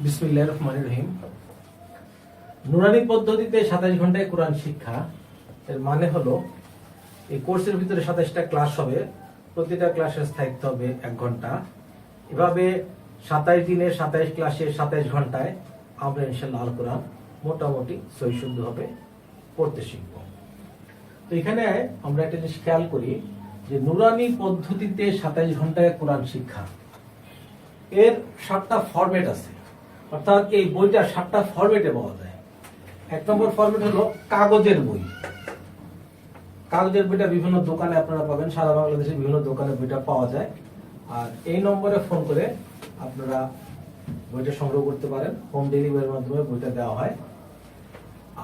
বিসমিল্লাহির রহমানির রহিম। নুরানি পদ্ধতিতে 27 ঘন্টায় কোরআন শিক্ষা এর মানে হলো এই কোর্সের ভিতরে 27টা ক্লাস হবে, প্রতিটা ক্লাসের স্থায়িত্ব হবে 1 ঘন্টা। এভাবে 27 দিনে 27 ক্লাসে 27 ঘন্টায় আমরা ইনশাআল্লাহ আল কোরআন মোটামুটি সহি শুদ্ধ হবে পড়তে শিখব। তো এখানে আমরা একটা জিনিস খেয়াল করি যে নুরানি পদ্ধতিতে 27 ঘন্টায় কোরআন শিক্ষা এর 7টা ফরম্যাট আছে, অর্থাৎ এই বইটা 7টা ফরম্যাটে পাওয়া যায়। 1 নম্বর ফরম্যাট হলো কাগজের বই। কাগজের বইটা বিভিন্ন দোকানে আপনারা পাবেন, সারা বাংলাদেশে বিভিন্ন দোকানে বইটা পাওয়া যায়। আর এই নম্বরে ফোন করে আপনারা বইটা সংগ্রহ করতে পারেন, হোম ডেলিভারির মাধ্যমে বইটা দেওয়া হয়।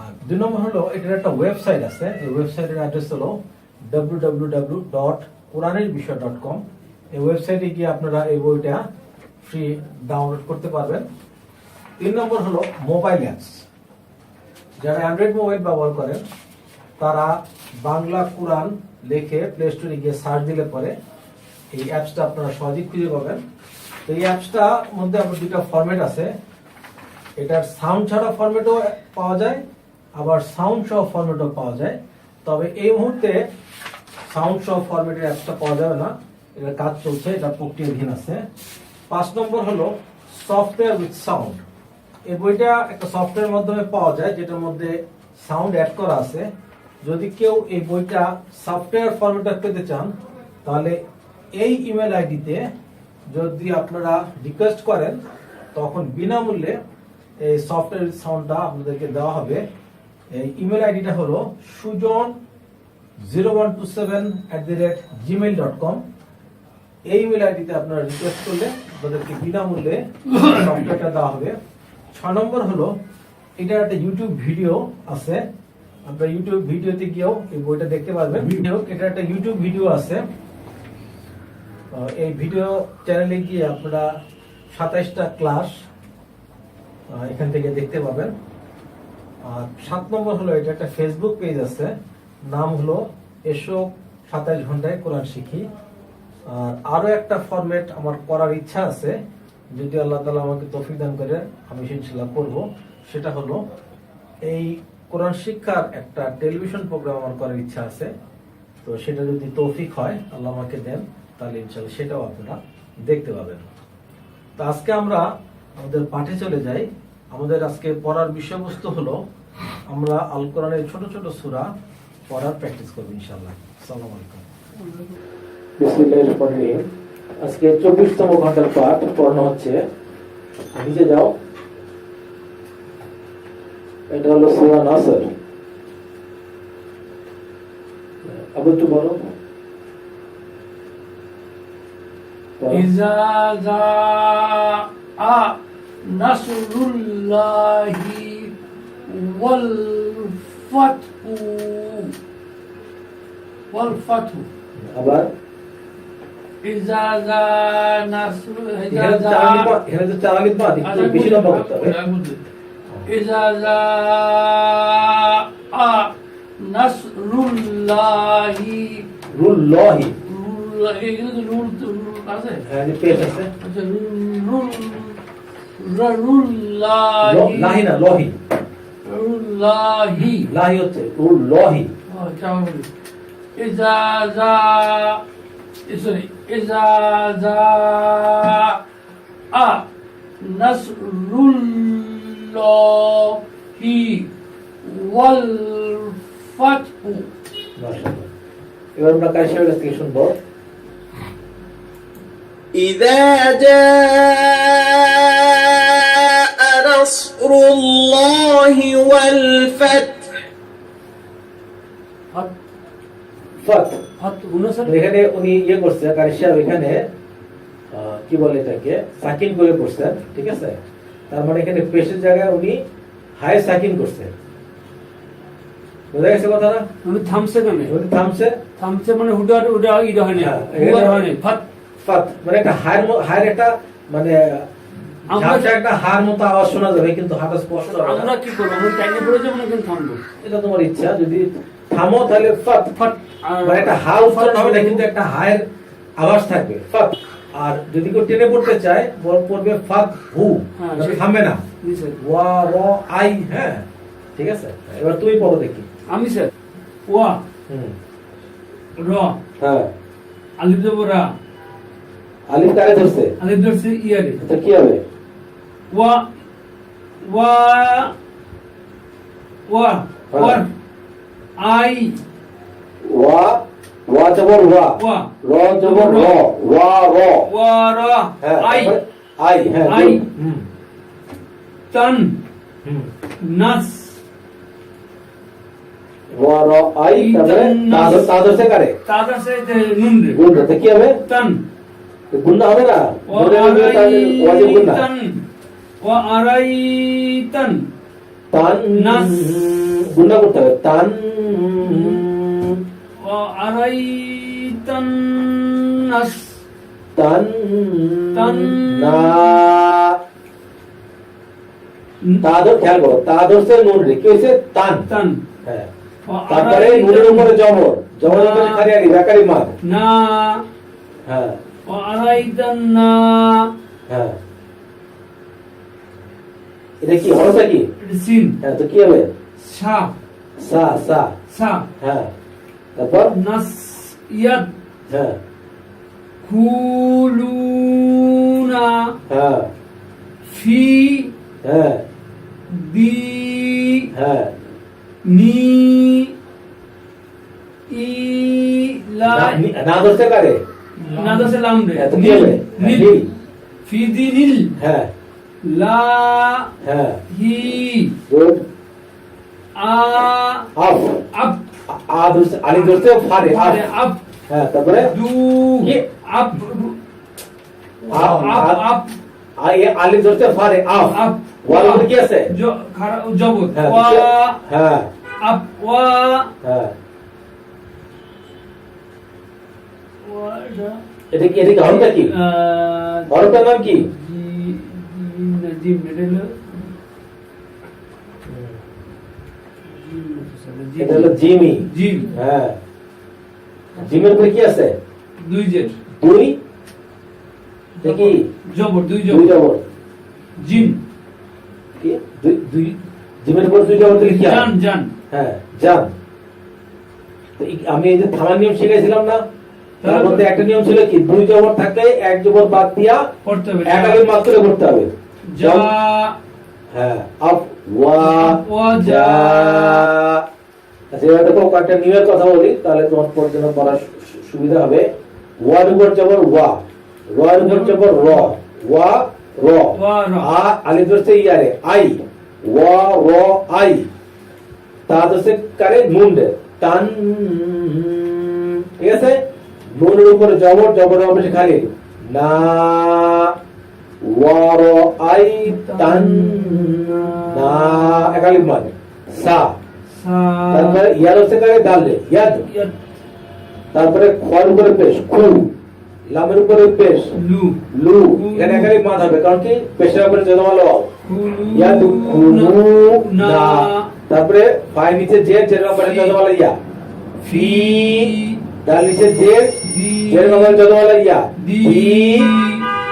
আর 2 নম্বর হলো এটার একটা ওয়েবসাইট আছে, এই ওয়েবসাইটের অ্যাড্রেস হলো www.quranirvishay.com। এই ওয়েবসাইটে গিয়ে আপনারা এই বইটা ফ্রি ডাউনলোড করতে পারবেন। 3 নম্বর হলো মোবাইল অ্যাপস। যারা অ্যান্ড্রয়েড মোবাইল ব্যবহার করেন তারা বাংলা কোরআন লিখে প্লে স্টোরে গিয়ে সার্চ দিলে পরে এই অ্যাপসটা আপনারা সহজেই খুঁজে পাবেন। তো এই অ্যাপসটার মধ্যে আপনার 2টা ফরম্যাট আছে, এটার সাউন্ড ছাড়া ফরম্যাটও পাওয়া যায়, আবার সাউন্ড সহ ফরম্যাটও পাওয়া যায়। তবে এই মুহূর্তে সাউন্ড সহ ফরম্যাটের অ্যাপসটা পাওয়া যাবে না, এটার কাজ চলছে, এটা প্রক্রিয়াধীন আছে। 5 নম্বর হলো সফটওয়্যার উইথ সাউন্ড। এই বইটা একটা সফটওয়্যারের মাধ্যমে পাওয়া যায় যেটার মধ্যে সাউন্ড অ্যাড করা আছে। যদি কেউ এই বইটা সফটওয়্যার ফরম্যাটে পেতে চান তাহলে এই ইমেল আইডিতে যদি আপনারা রিকোয়েস্ট করেন তখন বিনামূল্যে এই সফটওয়্যার সাউন্ডটা আপনাদেরকে দেওয়া হবে। এই ইমেল আইডিটা হলো sujon0127@gmail.com। এই ইমেল আইডিতে আপনারা রিকোয়েস্ট করলে আপনাদেরকে বিনামূল্যে সফটওয়্যারটা দেওয়া হবে। 6 নম্বর হলো এটা একটা ইউটিউব ভিডিও আছে, আপনারা ইউটিউব ভিডিওতে গিয়েও এই বইটা দেখতে পারবেন। এটা একটা ইউটিউব ভিডিও আছে, এই ভিডিও চ্যানেলে গিয়ে আপনারা 27টা ক্লাস এখান থেকে দেখতে পাবেন। আর 7 নম্বর হলো এটা একটা ফেসবুক পেজ আছে, নাম হলো এসো 27 ঘন্টায় কোরআন শিখি। আর আরো একটা ফরম্যাট আমার করার ইচ্ছা আছে, যদি আল্লাহ তাআলা আমাকে তৌফিক দান করে আমি ইনশাআল্লাহ করব। সেটা হলো এই কোরআন শিক্ষার একটা টেলিভিশন প্রোগ্রাম আমার করার ইচ্ছা আছে। তো সেটা যদি তৌফিক হয়, আল্লাহ আমাকে দেন, তাহলে ইনশাআল্লাহ সেটাও আপনারা দেখতে পাবেন। তো আজকে আমরা আমাদের পাঠে চলে যাই। আমাদের আজকে পড়ার বিষয়বস্তু হলো আমরা আল কোরআনের ছোট ছোট সূরা পড়ার প্র্যাকটিস করব ইনশাআল্লাহ। আসসালামু আলাইকুম। বিসমিল্লাহির রহমানির রহিম। আজকে 24তম ঘন্টার পাঠ পড়ানো হচ্ছে। নিচে যাও, এটা হলো সূরা নাসর। আবার একটু বলো। ইজা জাআ নাসরুল্লাহি ওয়াল ফাতহু আবার ইজা জাআ এখানে তো চালাকিত বাদ একটু বেশি লম্বা করতে হবে। ইজা জাআ নাসরুল্লাহি রুল্লাহি এখানে রুল আছে, হ্যাঁ পেশ আছে। আচ্ছা রুল্লাহি লাহি না লহি, রুল্লাহি লাহি হচ্ছে রুল্লাহি। আচ্ছা ইজা জাআ ইজা জাআ নাসরুল্লাহি ওয়াল ফাতহু। মাশাআল্লাহ। এবার আমরা কায়সার কাছ থেকে শুনবো। إذا جاء نصر الله والفتح ফাত হাত উনাসার এখানে উনি ইয়ে করছে, কায়সার এখানে কি বলে এটাকে সাকিন করে করছেন, ঠিক আছে? তার মানে এখানে পেশের জায়গায় উনি হাই সাকিন করছেন। বুঝা গেছে কথাটা? উনি থামছে কেন? উনি থামছে, থামছে মানে হুডা হুডা ইডা হয়নি, হুডা হয়নি, ফাত ফাত মানে একটা হায়ের একটা মানে ঝাপসা একটা হার মতো আওয়াজ শোনা যাবে, কিন্তু হাতটা স্পষ্ট হবে না। আমরা কি করব? আমরা টাইমে পড়ে যাব না, কেন থামবো? এটা তোমার ইচ্ছা, যদি থামো তাহলে ফাত ফাত মানে একটা হা উচ্চারণ হবে না, কিন্তু একটা হায়ের আওয়াজ থাকবে ফাত। আর যদি কেউ টেনে পড়তে চায় পড়বে ফাক হু, হ্যাঁ, মানে সে- থামবে না, জি স্যার। ওয়া র আই। হ্যাঁ ঠিক আছে, এবার তুমি পড়ো দেখি। আমি স্যার ওয়া হুম র হ্যাঁ আলিফ জবর রা আলিফ কারে ধরছে আলিফ ধরছে ইয়ারে তো কি হবে ওয়া ওয়া ওয়া হ্যাঁ। ওয়ার আই ওয়া ওয়া জবর ওয়া ওয়া র জবর র ওয়া র ওয়া রা হ্যাঁ আই তারপরে আই হ্যাঁ আই হুম তান হুম নাস ওয়া র আই তারপরে তা ধরছে কারে তাদ আছে যে নুন রে গুণ ধরতে কি হবে তান গুণ হবে না ওয়া ধরে নেবে তাহলে ওয়াজিব গুণ না আরাইতান ওয়া আরাইতান তান নাস। গুণ না করতে হবে তান ওয়া আরাইতান নাস তান তান না তা ধর খেয়াল করো তা ধরছে নুন রে কি হয়েছে তান তান হ্যাঁ ওয়া তারপরে নুনের উপরে জবর জবরের উপরে খালি আলি বেকারি মার না হ্যাঁ ওয়া আরাইতান না হ্যাঁ এটা কি হরফটা কি সিন হ্যাঁ তো কি হবে সা সা সা সা হ্যাঁ তারপর নাস ইয়াদ হ্যাঁ খুলুনা হ্যাঁ ফি হ্যাঁ দি হ্যাঁ নি ই লা না ধরতে কারে না দসে লাম রে হ্যাঁ, তো কি হবে নীল নীল। ফি দি নীল হ্যাঁ লা হ্যাঁ হি গুড আ আপ আপ আ ধরতে আলি ধরতে ফারে আপ আরে আপ হ্যাঁ তারপরে দু কি? আপ আপ আপ আপ আলি ধরতে ফারে আপ আপ ওয়ার উপরে কি আছে জবর হ্যাঁ ওয়া হ্যাঁ আপ ওয়া হ্যাঁ ওয়া এটা কি হরফটা কি হরফটার নাম কি জি মিডল এটা হলো জিমি জিম হ্যাঁ জিমের উপরে কি আছে দুই জেড দুই দেখি জবর দুই দুই জবর জবর জিম কি দুই দুই জিমের উপর দুই জবর দিলে কি হয় জান জান হ্যাঁ জান তো আমি এই যে থামার নিয়ম শিখাইছিলাম না তার মধ্যে একটা নিয়ম ছিল কি দুই জবর থাকলে এক জবর বাদ দিয়া পড়তে হবে এক আলিফ মাত্র করতে হবে যা হ্যাঁ আপ ওয়া ওয়া যা যা আচ্ছা এবার দেখো কয়েকটা নিয়মের কথা বলি তাহলে তোমার পড়াশোনা করার সুবিধা হবে ওয়ার উপর জবর ওয়া রয়ের উপর জবর র ওয়া র ওয়া র আ আলিফ ধরছে ইয়ারে আই ওয়া র আই তা ধরছে কারে নুন রে তান ঠিক আছে নুনের উপরে জবর জবরের উপরে খালি না ওয়া র আই তান না একালিফ মানে সা সা তারপরে ইয়ার হচ্ছে কারে দাল রে ইয়াদ ইয়াদ তারপরে খয়ের উপরে পেশ খু লামের উপরে পেশ লু লু এখানে একালিফ মাদ হবে কারণ কি পেশের উপরে জজমাল ওয়াও খুলু ইয়াদু খুনু না না তারপরে ফাই নিচে জের জের উপরে জজমাল ইয়া ফি দাল নিচে জের দি জের উপরে জজমাল ইয়া দি দি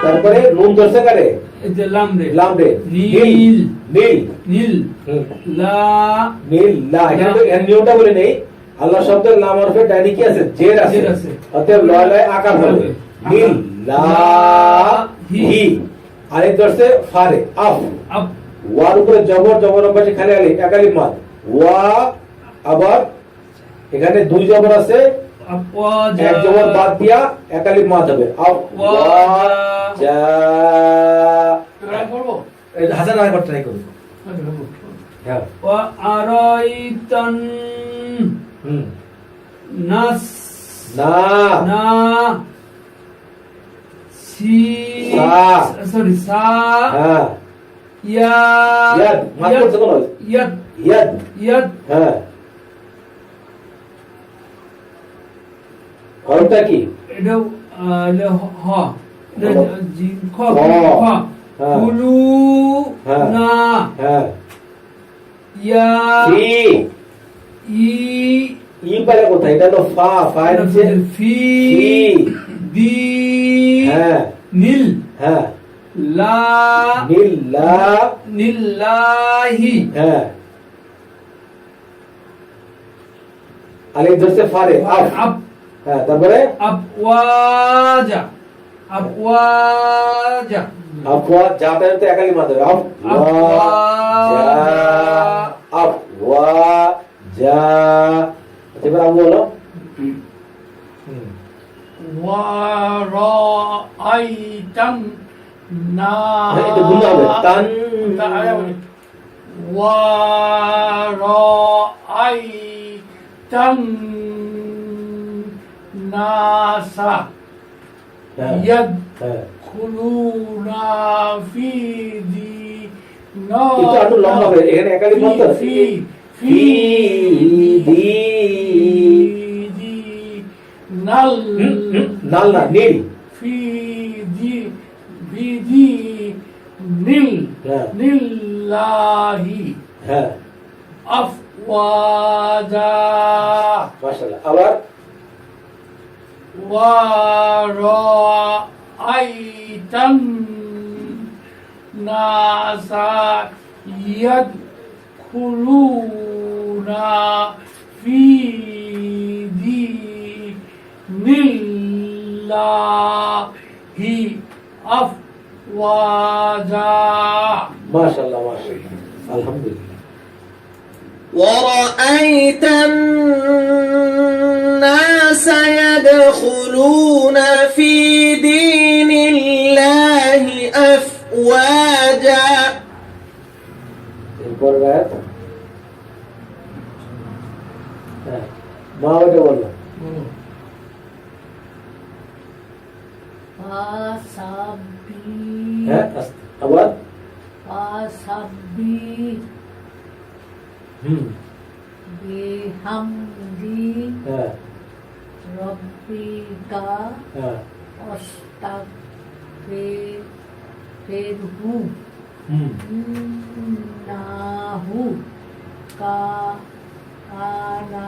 তারপরে নুন ধরছে কারে এই যে লাম রে লাম রে নীল নীল নীল হুম। লা নীল লা এখানে তো এর নিয়মটা বলে নেই আল্লাহ শব্দের নাম অর্থে ডাইনি কি আছে জের আছে জের আছে। অতএব লয় লয় আকার হবে হবে। নীল লা হি। হি আলিফ ধরছে ফারে আফ আপ ওয়ার উপরে জবর জবর পাশে খালি আলিফ একালিফ মাদ ওয়া আবার এখানে দুই জবর আছে আপ ওয়া যা এক জবর বাদ দিয়া একালিফ মাদ হবে আফ ওয়া ওয়া যা করব এই হাজার আরেকবার ট্রাই করুন। হ্যাঁ ওয়া আরাইতান হুম নাস না না সি সা। সরি সা হ্যাঁ ইয়া ইয়াদ মাদ করছে কোন ইয়াদ ইয়াদ ইয়াদ হ্যাঁ হরফটা কি এটা লে হ এটা জি খ খ। খ হ্যাঁ। কুলু হ্যাঁ। না হ্যাঁ ইয়া ফি ই ই পারে কোথায় এটা হলো ফা ফা এর নিচে ফি ফি। দি হ্যাঁ নীল হ্যাঁ লা নীলা নীলাহি হ্যাঁ আলিফ ধরছে ফারে আফ আপ হ্যাঁ তারপরে আপওয়াজা আপওয়াজা আফওয়া যাটা তো একালি মাদ হবে আফওয়া যা আফওয়া যা এবার আমি বলো ওয়ারাআইতান না হ্যাঁ, এটা গুণা হবে তান ওয়ারাআইতান নাসা হ্যাঁ ইয়াদ হ্যাঁ খুলুনা ফি এটা একটু লম্বা হবে এখানে একালি মাদ তো ফি ফি দি নাল নাল না নীল ফি দি নীল হ্যাঁ নীলাহি হ্যাঁ আফওয়াজা মাশাআল্লাহ আবার ওয়ারাআইতান নাসা ইয়াদখুলুনা ফি দীনিল্লাহি আফওয়াজা মাশাআল্লাহ মাশাআল্লাহ আলহামদুলিল্লাহ ورأيت الناس يدخلون في دين الله أفواجا এরপর আয়াত হ্যাঁ মা ওটা বললো হ্যাঁ আবার বিহামদি হ্যাঁ রব্বিকা হ্যাঁ আস্তাগফিরহু ইন্নাহু কানা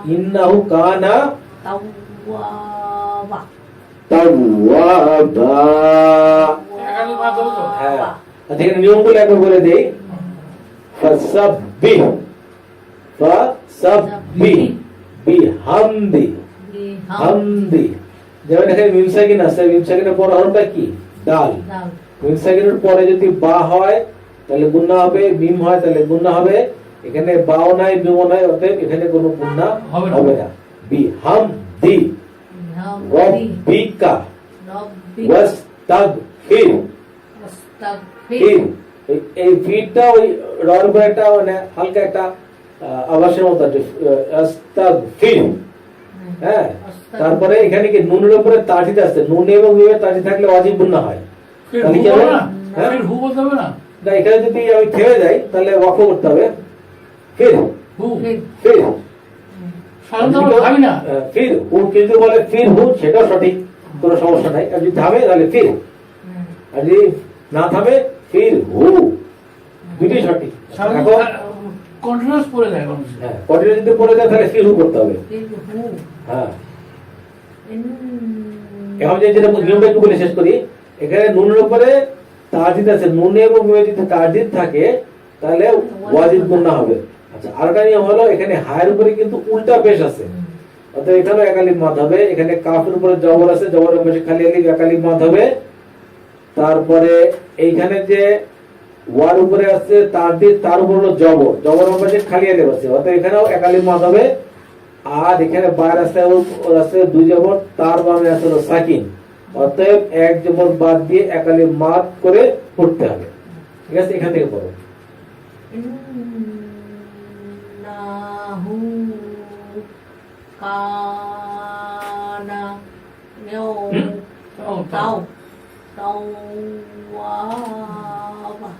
ইন্নাহু কানা তাওয়াবা তাওয়াবা হ্যাঁ আচ্ছা এখানে নিয়মগুলো একবার বলে দেই ফাসাব্বিহ বিহামদি হামদি যেমন এখানে মিম সাকিন আছে মিম সাকিনের পর হরফটা কি দাল মিম সাকিনের পরে যদি বা হয় তাহলে গুণনা হবে মিম হয় তাহলে গুণনা হবে এখানে বাও নাই মিমও নাই অতএব এখানে কোনো গুণনা হবে না বিহামদি রব্বিকা ওয়াস্তাগফির এই ফিটটা ওই রর উপর একটা মানে হালকা একটা আবাসের মতো আস্তাগফির হ্যাঁ তারপরে এখানে কি নুনের উপরে তাজিদ আছে নুন এবং মিমের তাজিদ থাকলে ওয়াজিব গুণনা হয় তাহলে কি হবে হ্যাঁ হু বলতে হবে না না এখানে যদি আমি থেমে যাই তাহলে ওয়াকফ করতে হবে ফির হু ফির সাধারণত ভাবি না ফির হু কিন্তু বলে ফির হু সেটাও সঠিক কোনো সমস্যা নাই আর যদি থামে তাহলে ফির আর যদি না থামে ফির হু দুটোই সঠিক এখন কন্টিনিউয়াস পড়ে যায় মানুষ হ্যাঁ কন্টিনিউ যদি পড়ে যায় তাহলে ফির হু করতে হবে হ্যাঁ এখন যে যেটা নিয়মটা একটু বলে শেষ করি এখানে নুনের উপরে তাজিদ আছে নুনে এবং মিমে যদি তাজিদ থাকে তাহলে ওয়াজিব গুণনা হবে আচ্ছা আরেকটা নিয়ম হলো এখানে হায়ের উপরে কিন্তু উল্টা পেশ আছে অর্থাৎ এখানে একালিফ মাদ হবে এখানে কাফের উপরে জবর আছে জবরের পাশে খালি আলিফ একালিফ মাদ হবে তারপরে এইখানে যে ওয়ার উপরে আছে তার উপর হলো জবর জবরের পাশে খালি আলিফ আছে অর্থাৎ এখানেও একালিফ মাদ হবে আর এখানে বাইরে আছে দুই জবর তার বামে আছে হলো সাকিন অতএব এক জবর বাদ দিয়ে একালিফ মাদ করে পড়তে হবে ঠিক আছে এখান থেকে পড়ো ইন্নাহু কানা তাওয়াবা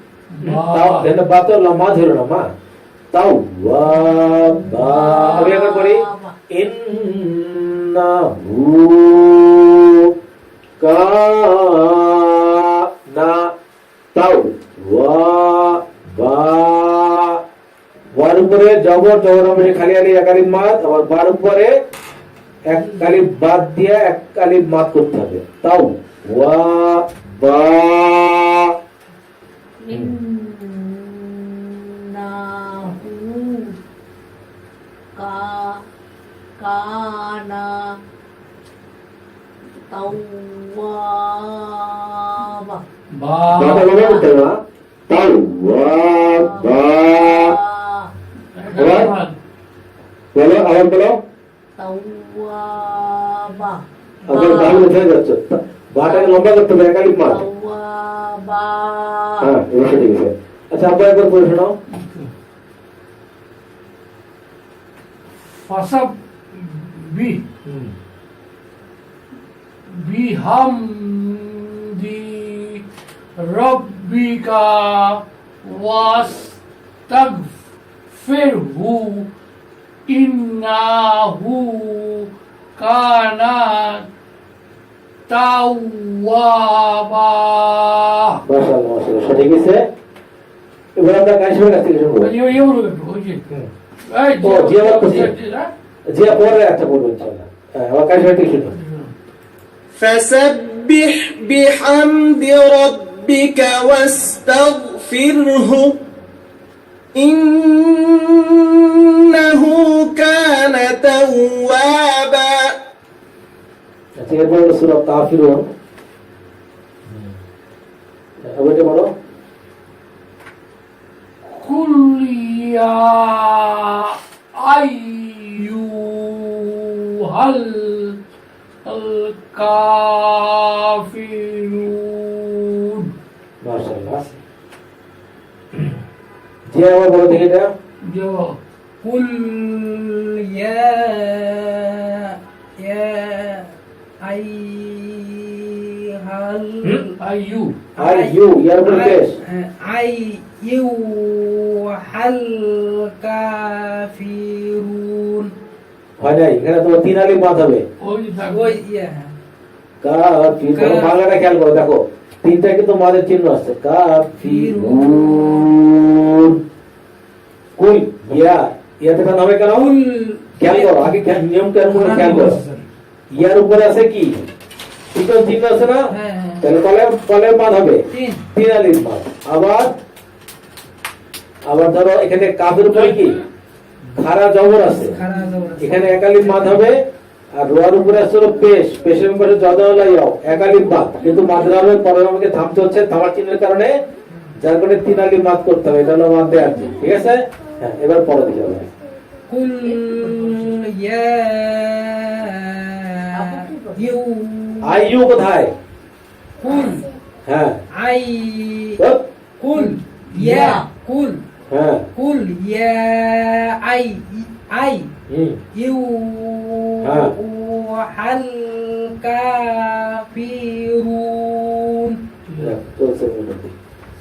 তাও দেন বাতো লম্বা ধরো না মা তাওয়াবা আমি একবার পড়ি ইন্নাহু কানা তাওয়াবা ওয়ার উপরে জবর জবর মানে খালি আলি একালিফ মাদ আবার বার উপরে এক কালিব বাদ দিয়ে এক কালিব মাত করতে হবে। তাও ওয়া বা ইন্নাহু কানা তাওয়াবা বা বাটা বলে করতে হবে না। তাও ওয়া বা বলো আবার বলো। তাওয়াবা আবার দাঁড়িয়ে উঠে যাচ্ছে, বাটাকে লম্বা করতে হবে, এক কালিব মাত। তাওয়াবা হ্যাঁ এবার ঠিক আছে। আচ্ছা আবার একবার পড়ে শোনাও। ফাসাব বি বিহামদি রব্বিকা ওয়াস্তাগফিরহু ইন্নাহু কানা তাওয়াবা। মাশাআল্লাহ মাশাআল্লাহ, সঠিক আছে। এবার আমরা কাশিমের কাছ থেকে শুনবো। এই বলবে ওই যে এই ও, জি, আমার খুশি। জি পরে একটা বলবো ইনশাআল্লাহ। হ্যাঁ আবার কাশিমের থেকে শুনুন। فسبح بحمد ربك واستغفره إنه كان توابا আচ্ছা এরপর হলো সূরা কাফিরুন। ওইটা বলো। কুল ইয়া আইয়ুহাল কাফিরুন। মাশাআল্লাহ। জি আবার বলো দেখি এটা। जो قل يا أيها आयु আর ইউ ইয়ার উপর পেশ। أيها الكافرون হয় নাই, এখানে তোমার তিন আলিফ বাদ হবে। ওই থাক ويا কাফির, বাংলাটা খেয়াল করো, দেখো তিনটা কিন্তু মাদের চিহ্ন আছে। কাফিরুন। কুল ইয়া, ইয়াতে কান হবে কেন? খেয়াল করো, আগে নিয়ম কেন করে খেয়াল করো। ইয়ার উপরে আছে কি তিনটা চিহ্ন আছে না, হ্যাঁ। তাহলে কলের বাদ হবে তিন। তিন আলিফ বাদ। আবার ধরো এখানে কাফের উপরে কি খারা জবর আছে, খারা জবর আছে। এখানে এক আলিফ বাদ হবে। আর রোয়ার উপরে আছে হলো পেশ, পেশের উপরে জদাওয়ালাইয়াও এক আলিফ বাদ, কিন্তু মাদ্রা হবে পরে আমাকে থামতে হচ্ছে থামার চিহ্নের কারণে, যার কারণে তিন আলিফ বাদ করতে হবে। এটা হলো বাদ দেওয়ার চিহ্ন, ঠিক আছে? হ্যাঁ এবার পরে দিতে হবে। قل يا আইয়ু কোথায়? قل হ্যাঁ أي বল। قل يا قل হ্যাঁ قل يا হুম أيها الكافرون চলছে মোটামুটি।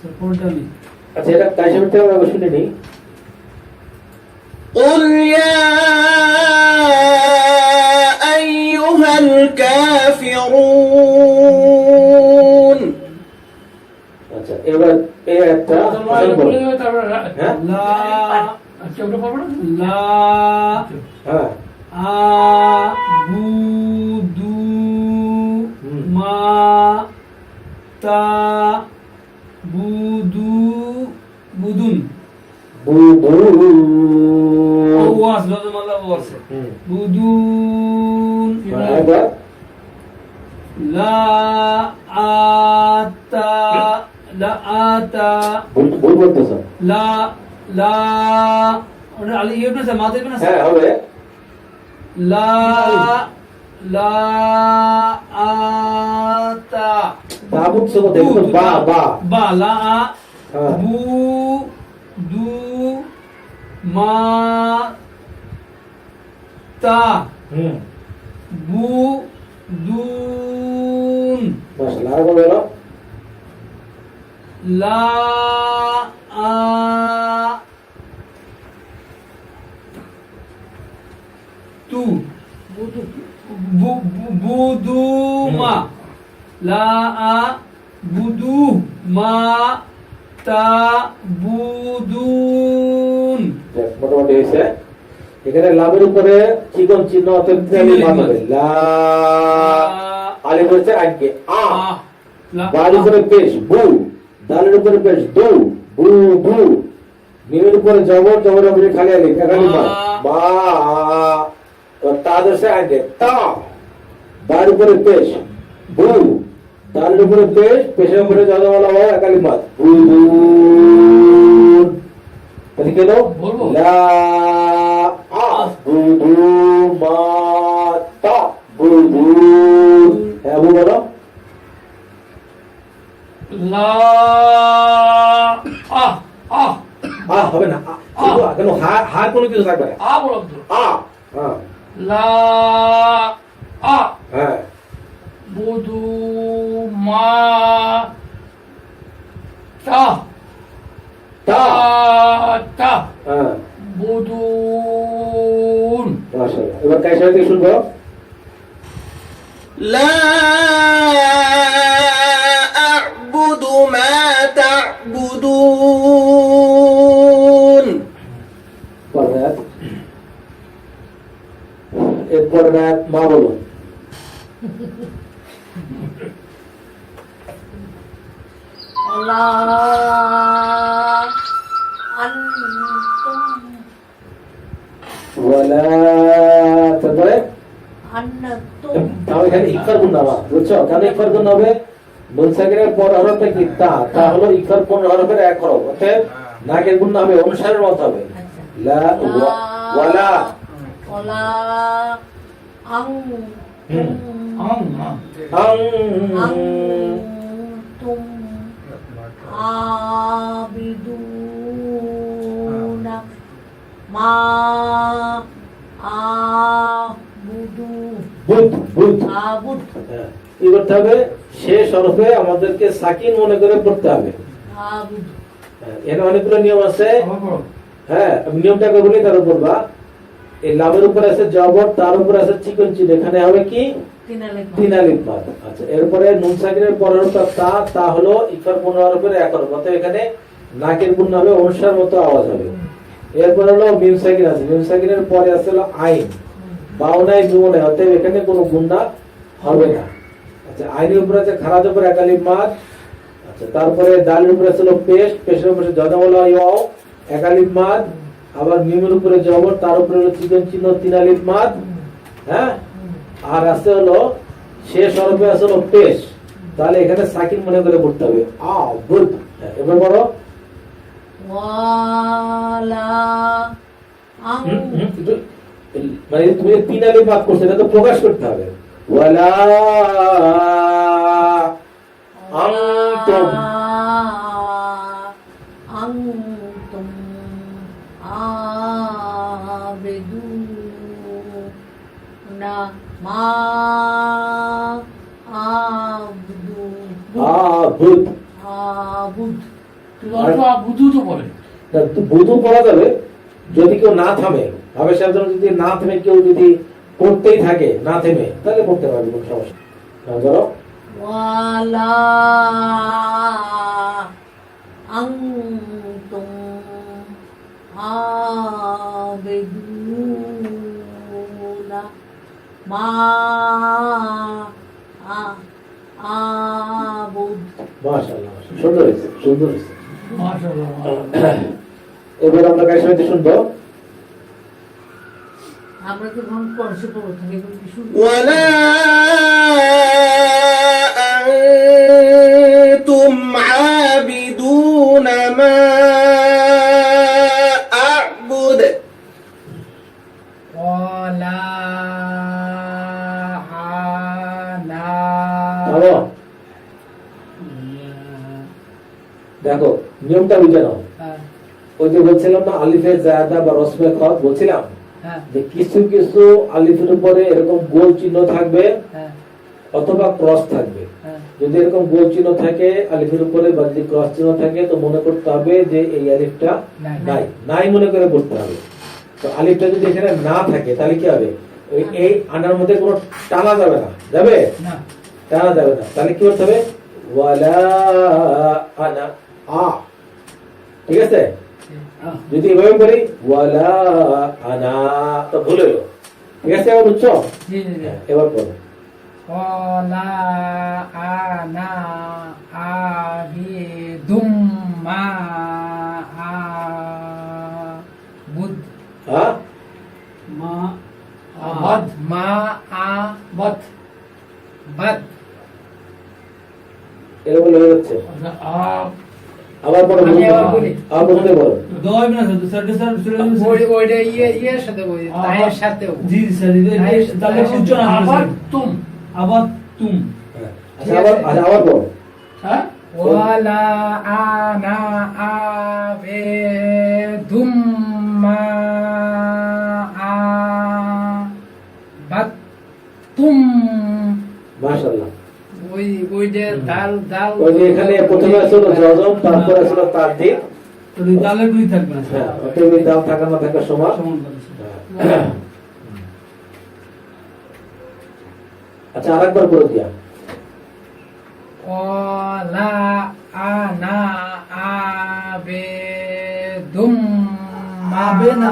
सपोर्टली আচ্ছা এটা কাশিমের থেকে আমরা শুনে নিই। قل يا أيها الكافرون আচ্ছা এবার এই একটা তোমার বলে তারপর হ্যাঁ لا আচ্ছা ওটা পারবো না لا হ্যাঁ أعبد ما تعبدون বুদুন। ওয়াস লজম আল্লাহ ওয়াসে হুম বুদুন এবার লা আতা ভুল করতেছ। লা ওটা আলি ইবনে সে মাতে ইবনে সে হ্যাঁ হবে। লা আতা তাবুত সব দেখো বা বা বা লা হ্যাঁ বু দু মা তা হুম বু দুন মাশাআল্লাহ। আর বলো লা আ তু বুদুমা লা আ বুদু মা তা বুদুন মোটামুটি হয়েছে। এখানে লামের উপরে চিকন চিহ্ন অতএব তিনালিফ মাদ হবে লা আলিফ হচ্ছে আগে আ বার উপরে পেশ বু দালের উপরে পেশ দু বু বু মিমের উপরে জবর জবরের উপরে খালি আলিফ একালি মাদ বা তো তা হচ্ছে আগে তা বার উপরে পেশ বু দালের উপরে পেশ পেশের উপরে জবর বলা হয় একালি মাদ বু তাহলে কেন বলবো? লা আ বু বু মা তা বু বু হ্যাঁ বু বলো লা আহ আহ আ হবে না শুধু কেন হার কোনো কিছু থাকবে না আ বলো তো আ হ্যাঁ লা আ হ্যাঁ বুদু মা তা তা তা হ্যাঁ বুদুন মাশাআল্লাহ এবার কায়সা থেকে শুনবো لا أعبد ما تعبدون পরে এরপরে মা বলো লা আনতুম ওয়ালা তারপরে আনতুম তাও এখানে ইকফার গুণ নামা বুঝছো কেন ইকফার গুণ হবে নুন সাকিনের পর হরফটা কি তা হলো ইকফার কোন হরফের এক হরফ অতএব নাকের গুণ হবে অনুসারের মত হবে লা ওয়ালা ওলা আং আং আং তুম আবিদুনা মা আবুদু বুদ বুদ আবুদ হ্যাঁ, কি করতে হবে শেষ হরফে আমাদেরকে সাকিন মনে করে পড়তে হবে আবুদ হ্যাঁ, এখানে অনেকগুলো নিয়ম আছে আবার বলো হ্যাঁ আমি নিয়মটা বলি তার উপর বা এই লামের উপর আছে জবর তার উপর আছে চিকন চিহ্ন এখানে হবে কি তিন আলিফ মাদ আচ্ছা এরপরে নুন সাকিনের পরের হরফটা তা হলো ইকফার পূর্ণ হরফের এক হরফ অতএব এখানে নাকের গুণ হবে অনুসার মতো আওয়াজ হবে এরপর হলো মিম সাকিন আছে মিম সাকিনের পরে আছে হলো আইন বাও নাই মিমও নাই অতএব এখানে কোনো গুণা হবে না আচ্ছা আইনের উপরে আছে খারাজ উপর এক আলিফ মাদ আচ্ছা তারপরে দালের উপরে আছে হলো পেশের উপরে জজা বলা ইয়াও এক আলিফ মাদ আবার মিমের উপরে জবর তার উপরে হলো চিকন চিহ্ন তিন আলিফ মাদ হ্যাঁ আর আছে হলো শেষ হরফে আছে হলো পেশ তাহলে এখানে সাকিন মনে করে পড়তে হবে আ বুদ এবার বলো ওয়ালা আং মানে তুমি তিন আলিফ মাদ করছো এটা তো প্রকাশ করতে হবে ওয়ালা আনতুম আনতুম আবিদুনা মা আবুদু আবুদ আবুদ তুমি অল্প বুধু তো বলে বুধু পড়া যাবে যদি কেউ না থামে ভাবে সাথে যদি না থেমে কেউ যদি পড়তেই থাকে না থেমে তাহলে পড়তে পারবে কোনো সমস্যা না ধরো ওয়ালা আনতুম আবিদুনা মা আবুদ মাশাআল্লাহ সুন্দর হয়েছে সুন্দর হয়েছে মাশাআল্লাহ এবার আমরা কাছে হইতে শুনবো আমরা কি ভ্রমণ করছি প্রথমে এগুলো কি শুনবো ولا أنتم عابدون ما أعبد ওয়ালা আনা ভালো দেখো নিয়মটা বুঝে নাও ওই যে বলছিলাম না আলিফে জায়দা বা রসমে খত বলছিলাম হ্যাঁ যে কিছু কিছু আলিফের উপরে এরকম গোল চিহ্ন থাকবে হ্যাঁ অথবা ক্রস থাকবে হ্যাঁ যদি এরকম গোল চিহ্ন থাকে আলিফের উপরে বা যদি ক্রস চিহ্ন থাকে তো মনে করতে হবে যে এই আলিফটা নাই। নাই নাই মনে করে পড়তে হবে তো আলিফটা যদি এখানে না থাকে তাহলে কি হবে এই আনার মধ্যে কোনো টানা যাবে না যাবে না টানা যাবে না তাহলে কি করতে হবে ওয়ালা আনা আ ঠিক আছে যদি এভাবে করি ওয়ালা আনা তো ভুল হলো, ঠিক আছে? এবার বুঝছো? জি জি জি। এবার পড়ো। ওয়ালা আনা আবিদুম মা আবুদ হ্যাঁ, মা আবাদ মা আবাদ বাদ এরকম হয়ে যাচ্ছে। আব আবার পড়ো, আমি আবার বলি। আবার বলতে বলো। দয় না স্যার স্যার ওইটা ইয়ের সাথে বলি তাইয়ের সাথেও জি স্যার তাহলে উচ্চারণ আবাদ তুম আবাদ তুম আচ্ছা আবার পড়ো। হ্যাঁ ওয়ালা আনা আবিদুম মা আবাদতুম মাশাআল্লাহ। ওইটা দাল দাল ওই যে এখানে প্রথমে ছিল জজম, তারপরে ছিল তারদীদ। তো তাহলে দুই থাকবে না হ্যাঁ, স্যার অতএব এই দাম থাকা না থাকা সমান। সমান করে স্যার। হ্যাঁ। আচ্ছা আরেকবার করে দিয়া। ওয়ালা আনা আবিদুম আবে না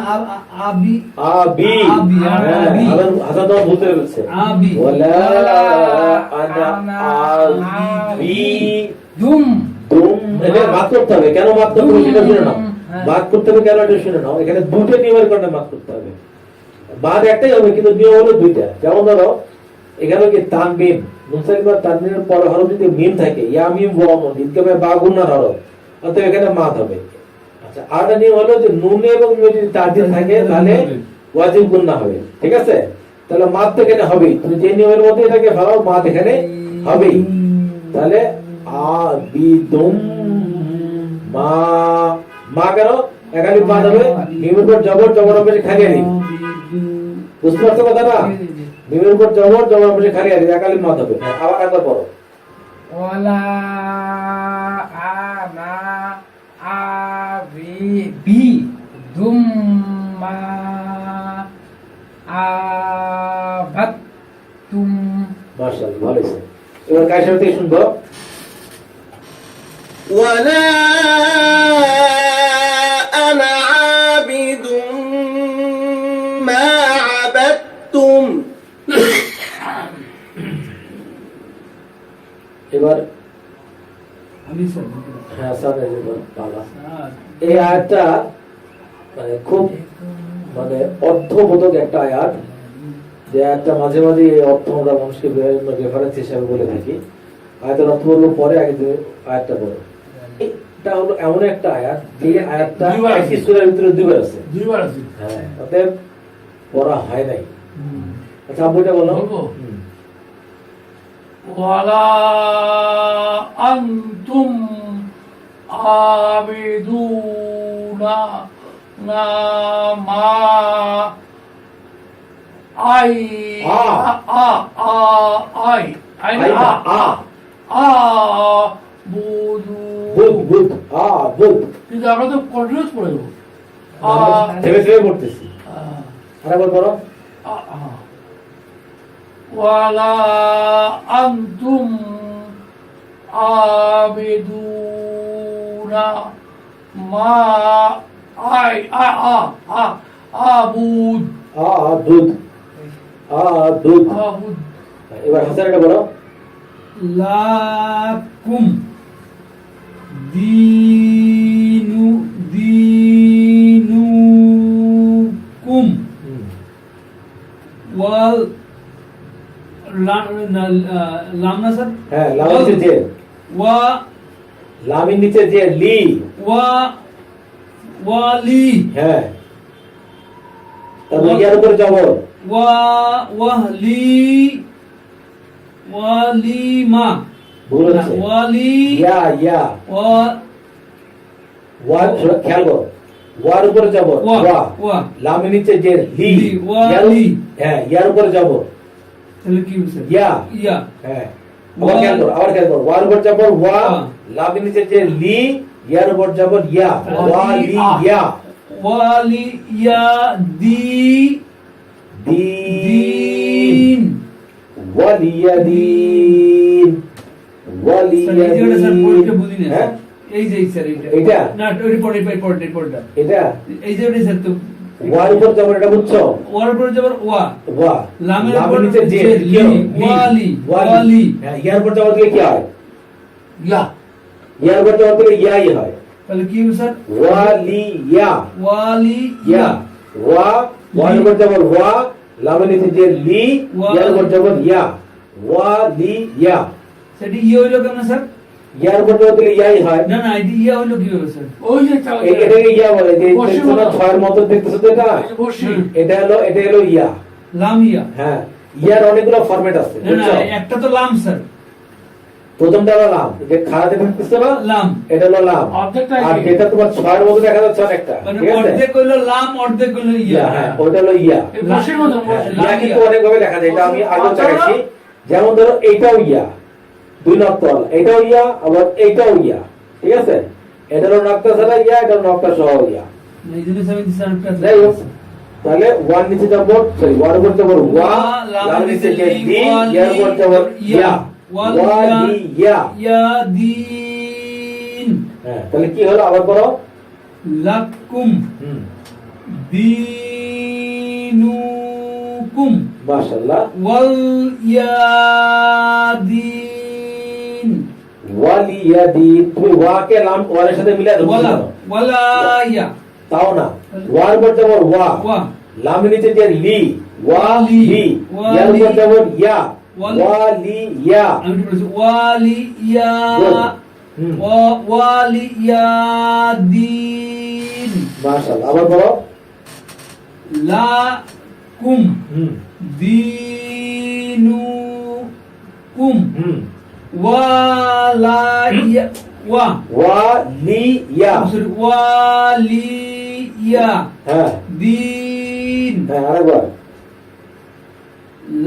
আবি আবি আবি, হ্যাঁ, আবি। হাসান তো ভুলতে বলছে। আবি ওয়ালা আনা আবি দুম দুম। এটা বাদ করতে হবে, কেন বাদ করতে হবে সেটা শুনে নাও। হ্যাঁ। বাদ করতে হবে কেন এটা শুনে নাও। এখানে দুটো নিয়মের কারণে বাদ করতে হবে। বাদ একটাই হবে কিন্তু নিয়ম হলো দুইটা। যেমন ধরো এখানে কি তানবিন, মুনসালিমা তানবিনের পরে হরফ যদি মিম থাকে, ইয়া মিম ওয়া নুন, ইনকামে বা গুণার হরফ, অতএব এখানে মাদ হবে। আচ্ছা আরেকটা নিয়ম হলো যে নুন এবং মিম যদি তারদিন থাকে তাহলে ওয়াজিব গুণা হবে, ঠিক আছে? তাহলে মাদ তো এখানে হবেই। তুমি যে নিয়মের মধ্যে এটাকে ফেলাও, মাদ এখানে হবেই। তাহলে আবিদুম মা, মা কেন একালি মাদ হবে? মিমের উপর জবর, জবর হবে খালি আলিফ। বুঝতে পারছো কথাটা? মিমের উপর জবর, জবর হবে খালি আলিফ, একালি মাদ হবে। আবার একবার পড়ো। ওয়ালা আনা আবিদুম মা আবাদতুম মাশাআল্লাহ, ভালো হয়েছে। এবার কার সাথে শুনবো? ولا أنا عابد ما عبدتم এবার আমি স্যার হ্যাঁ সামনে এবার বাবা। স্যার এই আয়াতটা মানে খুব মানে অর্থবোধক একটা আয়াত, যে আয়াতটা মাঝে মাঝে এই অর্থ আমরা মানুষকে বিভিন্ন রেফারেন্স হিসাবে বলে থাকি। আয়াতের অর্থ বলবো পরে, আগে তুমি আয়াতটা বলো। এটা হলো এমন একটা আয়াত যে আয়াতটা দুইবার আছে। একই সূরার ভিতরে দুইবার আছে। দুইবার আছে হ্যাঁ, অতএব পড়া হয় নাই। আচ্ছা আব্বুটা বলো। বলবো? হুম। ওয়ালা আনতুম আবিদুনা না মা I a. A a I I না আইটা, আ আ আ বুদু বুদ বুদ আ বুদ। কিন্তু আমরা তো কন্টিনিউস পড়ে দেবো থেমে থেমে পড়তেছি। আরেকবার বলো। ولا أنتم عابدون ما أعبد আবুদ আবুদ। أعبد এবার হাসান এটা বলো। لكم دينكم وال লাম না স্যার হ্যাঁ, লামের নিচে যে, ওয়া লামের নিচে যে লি। ওয়া ওয়ালি হ্যাঁ, তারপর ইয়ার উপরে জবর। ওয়া ওয়ালি ওয়ালিমা ভুল হচ্ছে। ওয়ালি ইয়া ইয়া ওয়া ওয়া, খেয়াল করো, ওয়ার উপরে জবর ওয়া ওয়া, ওয়া লামের নিচে যে লি। লি, ওয়া ইয়ার- লি। হ্যাঁ, ইয়ার উপরে জবর তাহলে কি হচ্ছে ইয়া। ইয়া হ্যাঁ, ওয়া- আবার খেয়াল করো, আবার খেয়াল করো, ওয়ার উপর জবর ওয়া, ওয়া। লামের নিচে যে লি, ইয়ার উপর জবর ইয়া। ওয়া লি ইয়া ওয়ালি ইয়া দি দিন দিন ওয়ালিয়াদিন স্যার এই জায়গাটা স্যার পরীক্ষা বুঝি না হ্যাঁ, এই যে স্যার এইটা এইটা? না রিপোর্টটা এটা এই যে স্যার তো ওয়ার উপর জবর, এটা বুঝছো? ওয়ার উপর যাবার ওয়া ওয়া লামের লামের উপর নিচে যে জের, লি, কি হয়? ওয়ালি, ওয়ালি। ওয়ালি। হ্যাঁ, ইয়ার উপর জবর দিলে কি হয়? ইয়া ইয়ার উপর জবর দিলে ইয়াই হয়। তাহলে কি হবে স্যার ওয়ালিয়া, ওয়ালি ইয়া, ওয়া, ওয়ার উপর জবর ওয়া, লামের নিচে জের লি, ওয়া- ইয়ার উপর জবর ইয়া, ওয়ালিয়া। সেটি ইয়া হইলো কেন স্যার? ইয়ার উপর জবর দিলে ইয়াই হয়। না না এটি ইয়া হইলো কি হবে স্যার? এটাকে ইয়া বলে, যে দেখছো না ছয়ের মতো দেখতেছো তো এটা? এটা হলো ইয়া। লাম ইয়া হ্যাঁ, ইয়ার অনেকগুলো ফরম্যাট আছে, না না বুঝছো? একটা তো লাম স্যার প্রথমটা হলো লাম, যে খাড়াতে দেখতেছো না? লাম এটা হলো লাম। অর্ধেকটা আর ইয়া। যেটা তোমার ছয়ের মতো দেখা যাচ্ছে অনেকটা, মানে ঠিক আছে? অর্ধেক হইলো লাম অর্ধেক হইলো ইয়া ইয়া, হ্যাঁ, ওটা হলো ইয়া। বসের মতো হ্যাঁ, লাম ইয়া কিন্তু ইয়া। অনেক ভাবে দেখা যায়, এটা আমি আগে দেখাচ্ছি। যেমন ধরো এইটাও ইয়া, দুই নক্তল, এটাও ইয়া, আবার এইটাও ইয়া, ঠিক আছে? এটা হলো নক্তা ছাড়া ইয়া, এটা হলো নক্তা সহ ইয়া। এই জন্য স্যার আমি স্যার যাই হোক, তাহলে ওয়ান নিচে যাবো, সরি ওয়ার উপর যাবো ওয়া, লাম লাম নিচে যে নিচে দি, ওয়ালি, ইয়ার উপর যাবো ইয়া, ওয়ালিয়া, ওয়ালিয়া। ইয়া দিন হ্যাঁ, তাহলে কি হলো আবার বলো? লাকুম হুম, দিনুকুম মাশাআল্লাহ। ওয়াল ইয়াদিন ওয়ালিয়াদি, তুমি ওয়াকে লাম ওয়ালের সাথে মিলাই দাও, ওয়ালা বুঝছো? ওয়ালাইয়া তাও না, ওয়ার উপর যাবো ওয়া, ওয়া লামের নিচে যে লি, ওয়ালি, ওয়ালি, ইয়ার উপর যাবো ইয়া, ওয়ালি। ওয়ালিয়া। আমি একটু বলছি ওয়ালিয়া হুম, ওয়ালিয়াদিন মাশাআল্লাহ। আবার বলো। লাকুম হুম, দিনুকুম হুম, ওয়ালাইয়া ওয়া ওয়ালিয়া। সরি ওয়ালিয়া হ্যাঁ, দিন হ্যাঁ, আরেকবার।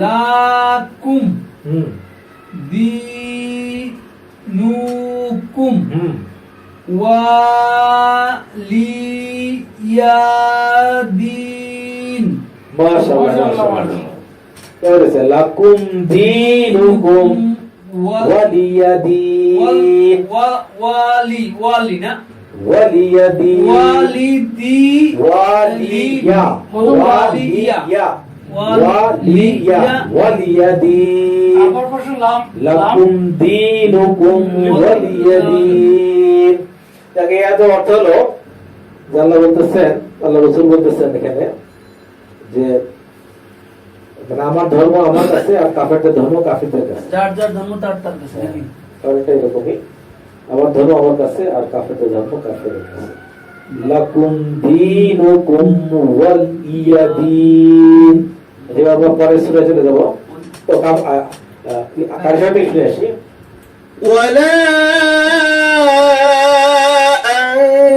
লাকুম হুম, দিনুকুম হুম, ওয়ালিয়াদিন মাশাআল্লাহ, মাশাআল্লাহ। এবারে লাকুম দীনুকুম ওয়ালিয়াদিন, ওয়ালি না ওয়ালিয়াদিন, ওয়ালিদি ওয়ালিয়া, ওয়ালিয়া, ওয়ালিয়া, ওয়ালিয়াদিন। লাকুম দীনুকুম ওয়ালিয়াদিন। তাকে এত অর্থ হলো যে আল্লাহ বলতেছেন, আল্লাহ রাসূল বলতেছেন এখানে যে মানে আমার ধর্ম আমার কাছে, আর কাফেরদের ধর্ম কাফেরদের কাছে। যার যার ধর্ম তার তার কাছে নাকি? কারণটা এরকমই, আমার ধর্ম আমার কাছে, আর কাফেরদের ধর্ম কাফেরদের কাছে। লাকুম দীনুকুম ওয়ালিয়াদিন। এবার আমরা পরের সূরা চলে যাব। তো কার সাথে শুনে আসি। ولا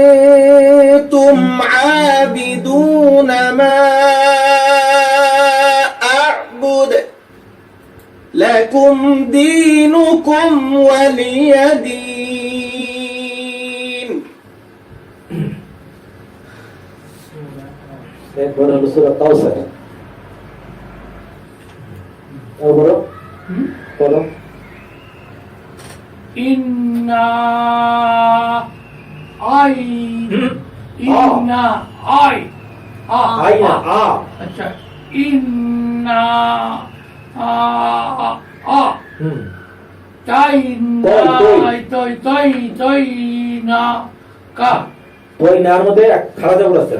أنتم عابدون ما أعبد لكم دينكم ولي دين এরপর হলো সূরা কাউসার। বলো বলো। ইন্না আই না আ। আচ্ছা ইন্না হুম, তাই না কা ওই নার মধ্যে খাড়া জবর আছে।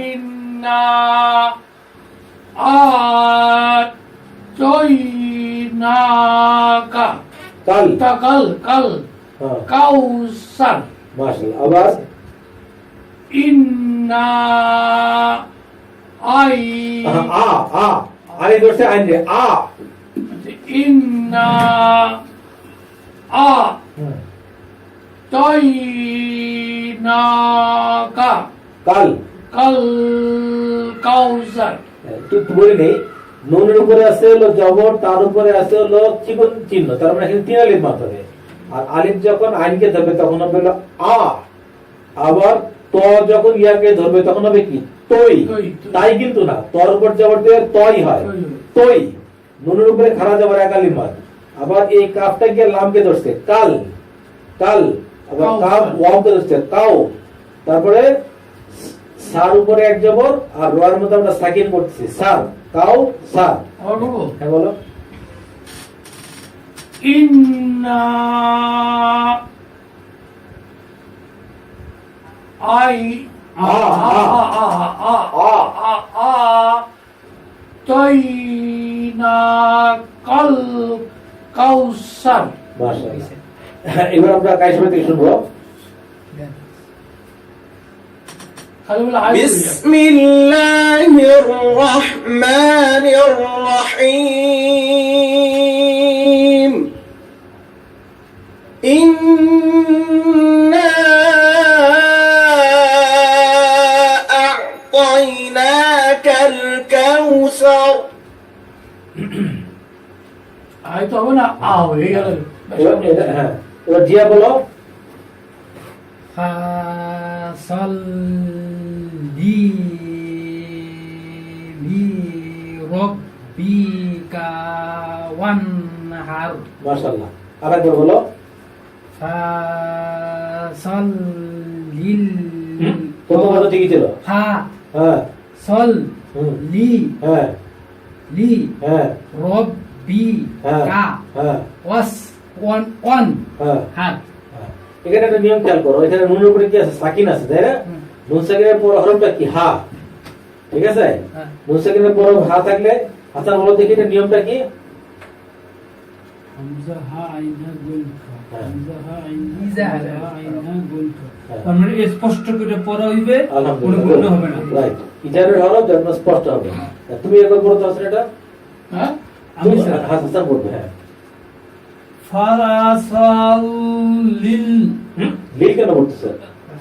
ইন্না না কা কাল। কাল হ্যাঁ, কাউসার মাশাআল্লাহ। আবার ইন্না আই আ আ আরে ধরছে আইন রে আ। ইন্না হুম, তৈনাকা কাল। কাল কাউসার একটু বলে নেই, নুনের উপরে আছে হলো জবর, তার উপরে আছে হলো চিকন চিহ্ন, তার মানে এখানে তিন আলিফ মাত্র হবে। আর আলিফ যখন আইনকে ধরবে তখন হবে হলো আ। আবার ত যখন ইয়াকে ধরবে তখন হবে কি তৈ। তাই কিন্তু না, তর উপর জবর দিয়ে তই হয়, তৈ। নুনের উপরে খাড়া জবর এক আলিফ মাত্র। আবার এই কাফটা গিয়ে লামকে ধরছে কাল, কাল আবার কাফ ওয়াও করতে কাউ, তারপরে সার উপরে এক জবর আর রয়ের মধ্যে আমরা সাকিন করতেছি সার কাউ সার। আবার বলবো হ্যাঁ বলো। ইন্না আই আ তাইনা কাল কাউসার। মাশাআল্লাহ। এবার আমরা কায়সামে থেকে শুনবো। খালি বলে আই বলি। بسم الله الرحمن الرحيم إنا أعطيناك الكوثر আই তো হবে না, আ হয়ে গেল। হ্যাঁ এবার জিয়া বলো। ফাসাল্লি লিরাব্বিকা ওয়ানহার। মাশাআল্লাহ। আরেকবার বলো। ফাসাল্লিল প্রথম কথা ঠিকই ছিল। হ্যাঁ সল হুম লি হ্যাঁ লি হ্যাঁ রব্বিকা হ্যাঁ ওয়াস ওয়ান হ্যাঁ হার। এখানে একটা নিয়ম খেয়াল করো, এখানে নুনের উপরে কি আছে সাকিন আছে তাই না? নুন সাকিনের পর হরফটা কি হা, ঠিক আছে? হ্যাঁ। নুন সাকিনের পর হা থাকলে হাসান বলো দেখি এটা নিয়মটা কি? হামজা হা আইন হা গুণ খা, হামজা হা আইন ইজা হা আইন হা গুণ খা। হ্যাঁ। তার মানে স্পষ্ট করে পড়া হইবে, কোনো আলহামদুলিল্লাহ গুণ হবে না। রাইট, ইজারের হরফ যখন স্পষ্ট হবে। তুমি একবার বলো তো হাসান এটা। হ্যাঁ আমি তুমি স্যার হাসান বলবে। হ্যাঁ ফাসাল্লিল লি কেন বলতেছে?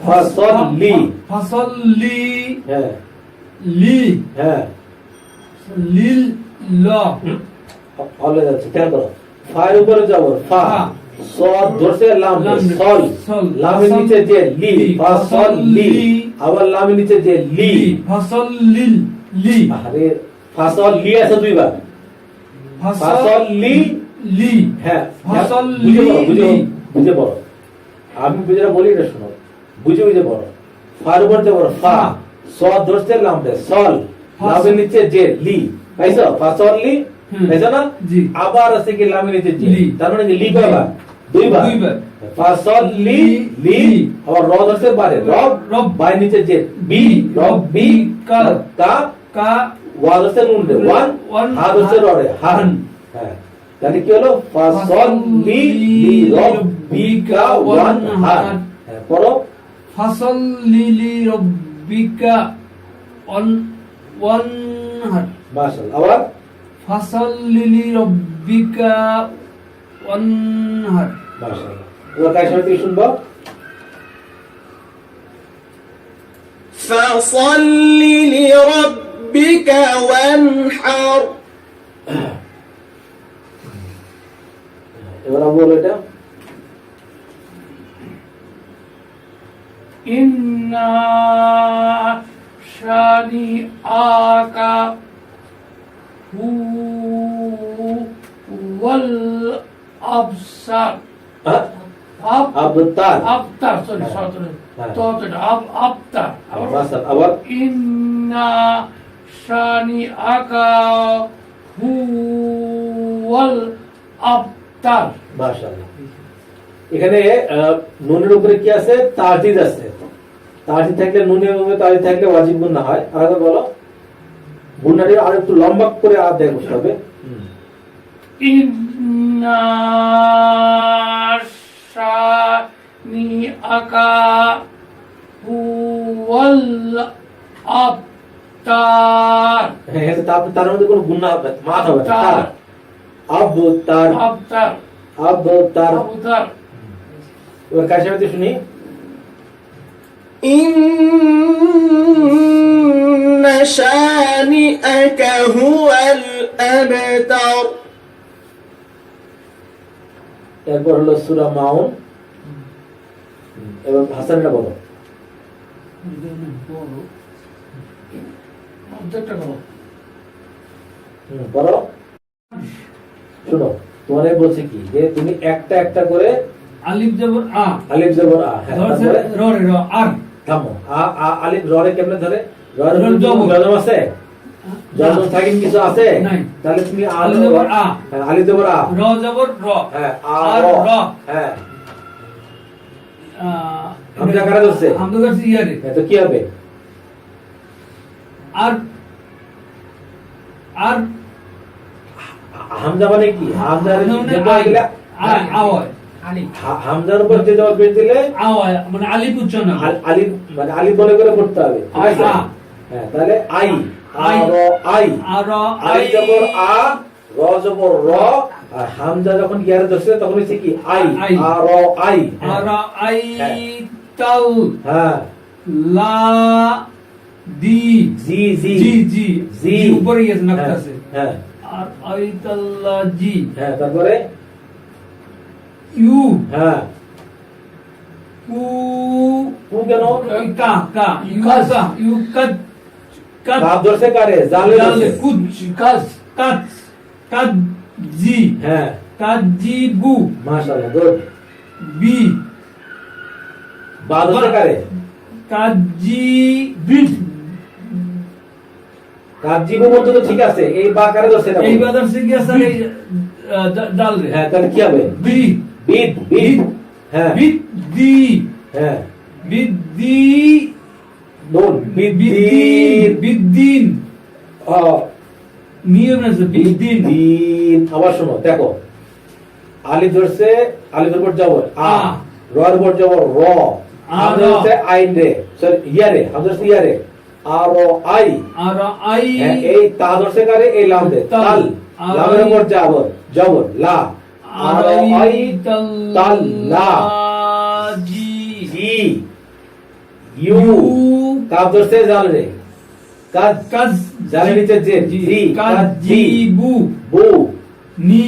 ফাসাল্লি। ফাসাল্লি হ্যাঁ লি হ্যাঁ লিল ল হলে যাচ্ছে খেয়াল করো, ফায়ের উপরে যাবো ফা, ফা। সদ ধরছে লাম লাম, সল, সল। লামের নিচে যে লি, লি, ফাসাল্লি, আবার লামের নিচে যে লি। ফাসাল্লিল লি আরে ফাসাল্লি আছে দুইবার, ফাসাল্লি লি হ্যাঁ ফাসাল্লি বুঝে পড়ো, আমি বুঝে বলি এটা শোনো, বুঝে পড়ো। ফার উপর যাবো ফা, সদ ধরছে লাম দে সল, লামের নিচে যে লি, পাইছো? ফাসাল্লি পাইছো না? জি। আবার আছে কি লামের নিচে যে লি। তার মানে কি লি কয়বার? দুইবার। ফাসাল্লি লি, আবার র ধরছে বারে রব, রব। বাই নিচে যে বি, রব বি কা। কা, কা ওয়া ধরছে নুন দে ওয়ান, ওয়ান, হা ধরছে র রে হান। হান। হ্যাঁ তাহলে কি হলো? ফাসাল্লি লি রব্বিকা ওয়ানহার। হ্যাঁ পড়ো। ফাসাল্লি লি রব্বিকা ওয়ানহার। মাশাআল্লাহ। আবার ফাসাল্লি লি রব্বিকা ওয়ানহার। মাশাআল্লাহ। এবার কার সাথে থেকে শুনবো? فصل لربك وانحر এবার আমি বলো এটা। ইন্না শানিআকা হুয়াল আবসার। হ্যাঁ? আবতার। আবতার সরি হ্যাঁ। সরি হ্যাঁ। তো আবতার। মাশাআল্লাহ। আবার ইন্না শানিআকা হুয়াল আবতার। মাশাআল্লাহ। এখানে নুনের উপরে কি আছে? তাজিদ আছে। তাজিদ থাকলে নুনের উপরে তাজিদ থাকলে ওয়াজিব গুন্না হয়। আর একবার বলো, গুন্নাটি আর একটু লম্বা করে আদায় করতে হবে। ইন্না শানিআকা হুয়াল আবতার। হ্যাঁ তার মধ্যে কোনো গুন্না হবে না, মাত হবে না। আবতার। আবতার আবতার আবতার। আবতার। এবার কার সাথে শুনি? إن شانئك هو الأبتر এরপর হলো সূরা মাউন। এবার হাসানটা বলো। অবজেক্টটা করো। বলো। শুনো, তোমারে বলছে কি যে তুমি একটা একটা করে আলিফ জবর আ আলিফ জবর আ, হ্যাঁ, ধরছে তারপরে র রে র আর থামো, আলিফ র রে কেমনে ধরে? র রে র জবর। জজম আছে? জজম সাকিন কিছু আছে? নাই। তাহলে তুমি আলিফ জবর আ। হ্যাঁ, আলিফ জবর আ, র জবর র হ্যাঁ, আর র, র হ্যাঁ, আহ, হামজা কারা ধরছে? হামজা ধরছে ইয়ারে হ্যাঁ, তো কি হবে? আর আর হামজা মানে কি? হামজা মানে আওয়াজ হামজার উপর যে জবাব পেশ দিলে আওয়াজ মানে আলিফ উচ্চারণ হবে। আলিফ মানে আলিফ মনে করে পড়তে হবে, ঠিক আছে? আ। হ্যাঁ, তাহলে আই, আই। আর আই, আর আলিফ জবর আ, র জবর র, আর হামজা যখন ইয়ারে ধরছে তখন হচ্ছে কি? I, I. আর আই, হ্যাঁ, আর আই হ্যাঁ। তাল হ্যাঁ, লা দি জি জি জি জি জি, জি উপরে গেছে হ্যাঁ, নাকতাছে হ্যাঁ, আর আইতাল্লা জি হ্যাঁ, তারপরে ইউ হ্যাঁ, কু কু কেন? কা কা ইউ কা ইউ কাদ কাদ কাপ ধরছে কারে? জালে জালে ধরছে। কুদ কাজ কাজ কাদ জি হ্যাঁ, কাদ জি বু মাশাআল্লাহ, গুড। বি বা ধরছে কারে? কাদ জি বিট কাজীবু মধ্যে তো ঠিক আছে, এই বা কারে ধরছে এটা এই বলো। বাদার সে গিয়া স্যার এই ডাল রে হ্যাঁ, তাহলে কি হবে? বি বিদ, বিদ, হ্যাঁ, বিদ দি হ্যাঁ, বিদ দি নুন, বিদ্দিন, বিদ্দিন আহ, নিয়ম আছে বিদ্দিন বিদ্দিন। আবার শোনো, দেখো, আলিফ ধরছে, আলিফের উপর জবর আ, আ। র এর উপর জবর র, আ, হামজা র। ধরছে আইন রে, সরি ইয়ারে, হামজা ধরছে ইয়ারে, আর আই, আর আই হ্যাঁ, এই তা ধরছে কারে? এই লাম দে, তাল। তাল, আর লামের আই। উপর জবর, জবর লা, আর আই তাল লা, জি জি, ইউ, কাপ ধরছে জাল রে, কাজ, কাজ জালের নিচে যে, জি, কাজ জি বু বু, নি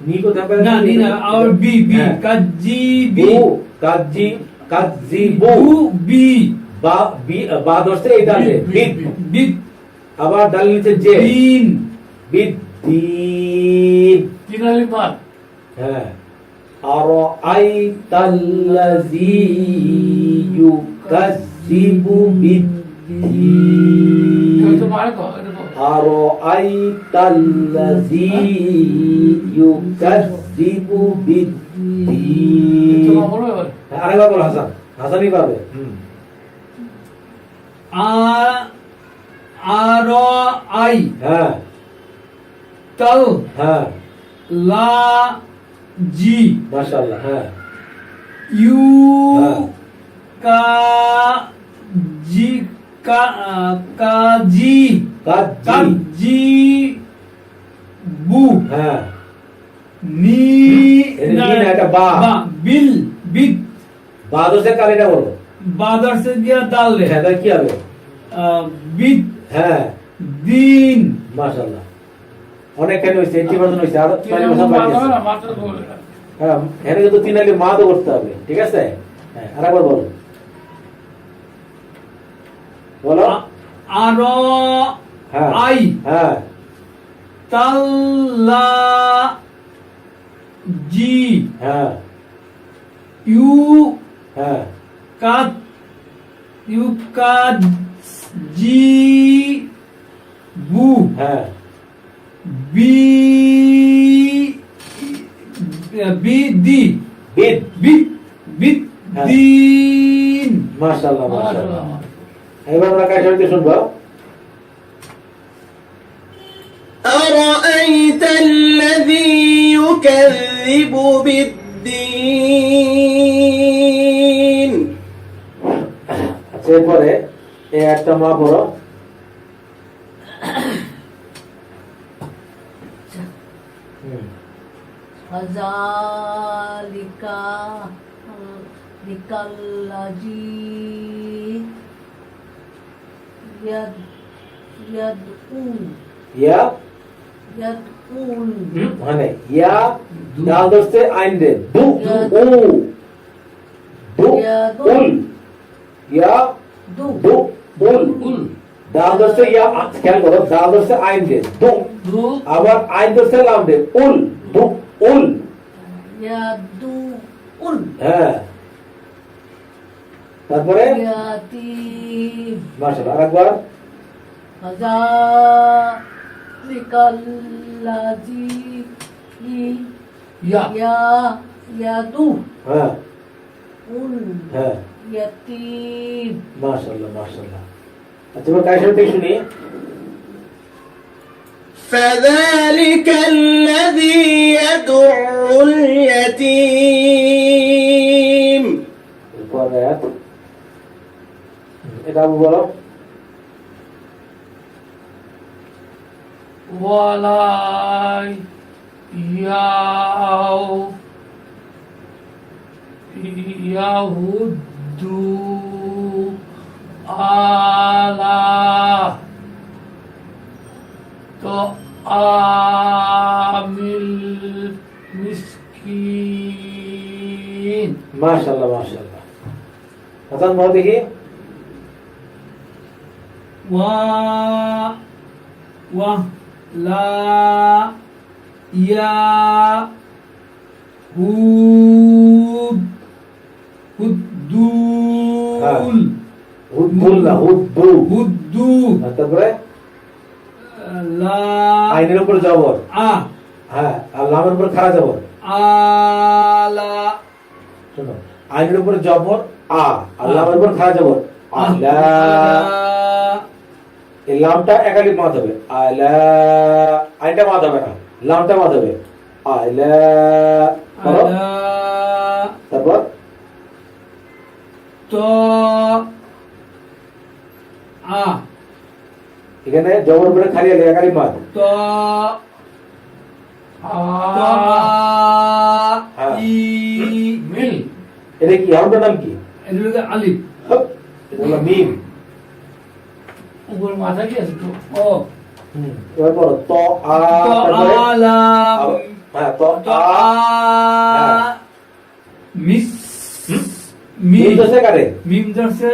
নি কোথায় পেলেন? না নি না আর বি বি হ্যাঁ। কাজ জি বি বু, কাজি, কাজি বু, বু বি বা বি, বা ধরছে এই ডালে, বিদ, বিদ আবার ডালের নিচে যে, দিন বিদ্দিন, কিনালি পার হ্যাঁ, আর আই তাল্লাযী ইউকাযযিবু বিদ্দিন, আর আই তাল্লাযী ইউকাযযিবু বিদ্দিন। হ্যাঁ, আরেকবার বলো হাসান, হাসানই পারবে। আর আই হ্যাঁ, তাল হ্যাঁ, লা জি মাশাআল্লাহ, হ্যাঁ, ইউ হ্যাঁ। কা জি কা কাজি কাজি, কাজি বু হ্যাঁ, নি এটা নি না, এটা বা। বিল বিদ বা ধরছে কার? এটা বলো। বাদার সে গিয়া ডাল রে হ্যাঁ, তাহলে কি হবে? বিদ হ্যাঁ, দিন মাশাআল্লাহ, অনেকখানি হয়েছে, 80% হয়েছে, আর 6% বাকি আছে। হ্যাঁ, এখানে কিন্তু 3 আলি মা তো করতে হবে, ঠিক আছে? হ্যাঁ, আরেকবার বলো, বলো। আর হ্যাঁ, আই হ্যাঁ, তাল্লা জি হ্যাঁ, ইউ হ্যাঁ, কাত ইউ কাত জি বু হ্যাঁ, বি বি দি বিদ, বিদ বিদ হ্যাঁ। দিন মাশাআল্লাহ, মাশাআল্লাহ। এবার আমরা কাজ করতে শুনবো। أرأيت الذي يكذب بالدين আচ্ছা, এরপরে এই একটা মা পড়ো। হুম, ফাযালিকা লিকাল্লাযী ইয়াদউন ইয়া, ইয়াদউন মানে ইয়া, ডাল ধরছে আইন রে, দু, উ, দু, উল, ইয়া, দু দু, উল, ডাল ধরছে ইয়া, খেয়াল করো, ডাল ধরছে আইন রে, দু, আবার আইন ধরছে লাম রে, উল, দু, উল, ইয়াদু উল হ্যাঁ তারপরে ইয়াতিম মাশাআল্লাহ আরেকবার ফাযালিকাল্লাযী ইয়া ইয়াদু হ্যাঁ উল হ্যাঁ ইয়াতিম মাশাআল্লাহ মাশাআল্লাহ আচ্ছা এবার কার সাথে শুনি فذلك الذي يدع اليتيم পরে আয়াত এটা আবু বলো ওয়ালা ইয়াউ ইয়াহুদ্দু আলা তো আমিল মিসকিন মাশাআল্লাহ মাশাআল্লাহ হাসান বলো দেখি লা ইয়া হুদ হুদ্দুল হুদ্দুল না হুদ্দু হুদ্দু আর তারপরে লা আইনের উপর জবর আ হ্যাঁ আর লামের উপর খাড়া জবর আলা শোনো আইনের উপর জবর আ আর লামের উপর খাড়া জবর আলা এই লামটা একালিফ মাদ হবে আলা আইনটা মাদ হবে না লামটা মাদ হবে আলা করো আলা তারপর তো আ এখানে জবর উপরে খালি আলে একালিফ মাদ তো হ্যাঁ। ই মিল এটা কি হারফটার নাম কি এটা হলো আলিফ হপ, এটা হলো মিম উপর মাথা কি আছে তো ও এবার পড়ো ত আ তো তারপরে আলা আবার- হ্যাঁ ত তো আ হ্যাঁ। মিস মিম দশে কারে মিম ধরছে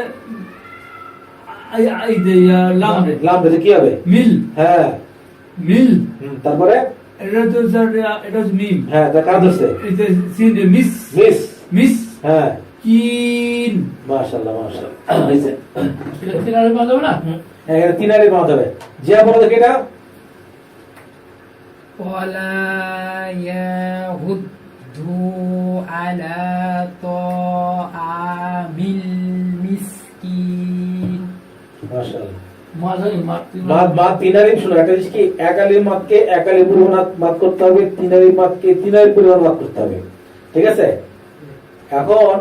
এই যে লাম রে লাম দশে কি হবে মিল হ্যাঁ মিল তারপরে এটা তো স্যার এটা হচ্ছে মিম হ্যাঁ তা কার দশে এটা সিন মিস মিস মিস হ্যাঁ কিন মাশাআল্লাহ মাশাআল্লাহ হইছে এটা তিনারে বাঁধব না এখানে তিনারি বাঁধ হবে জিয়া বলো দেখি এটা ওয়ালা ইয়াহুদ্দু আলা তাআমিল মিসকিন মাশাআল্লাহ মাঝারি মাত মাদ তিনারি শুনো একটা জিনিস কি একালি মাদকে একালি পরিমাণ মাদ করতে হবে তিনারি মাদকে তিনারি পরিমাণ মাদ করতে হবে ঠিক আছে এখন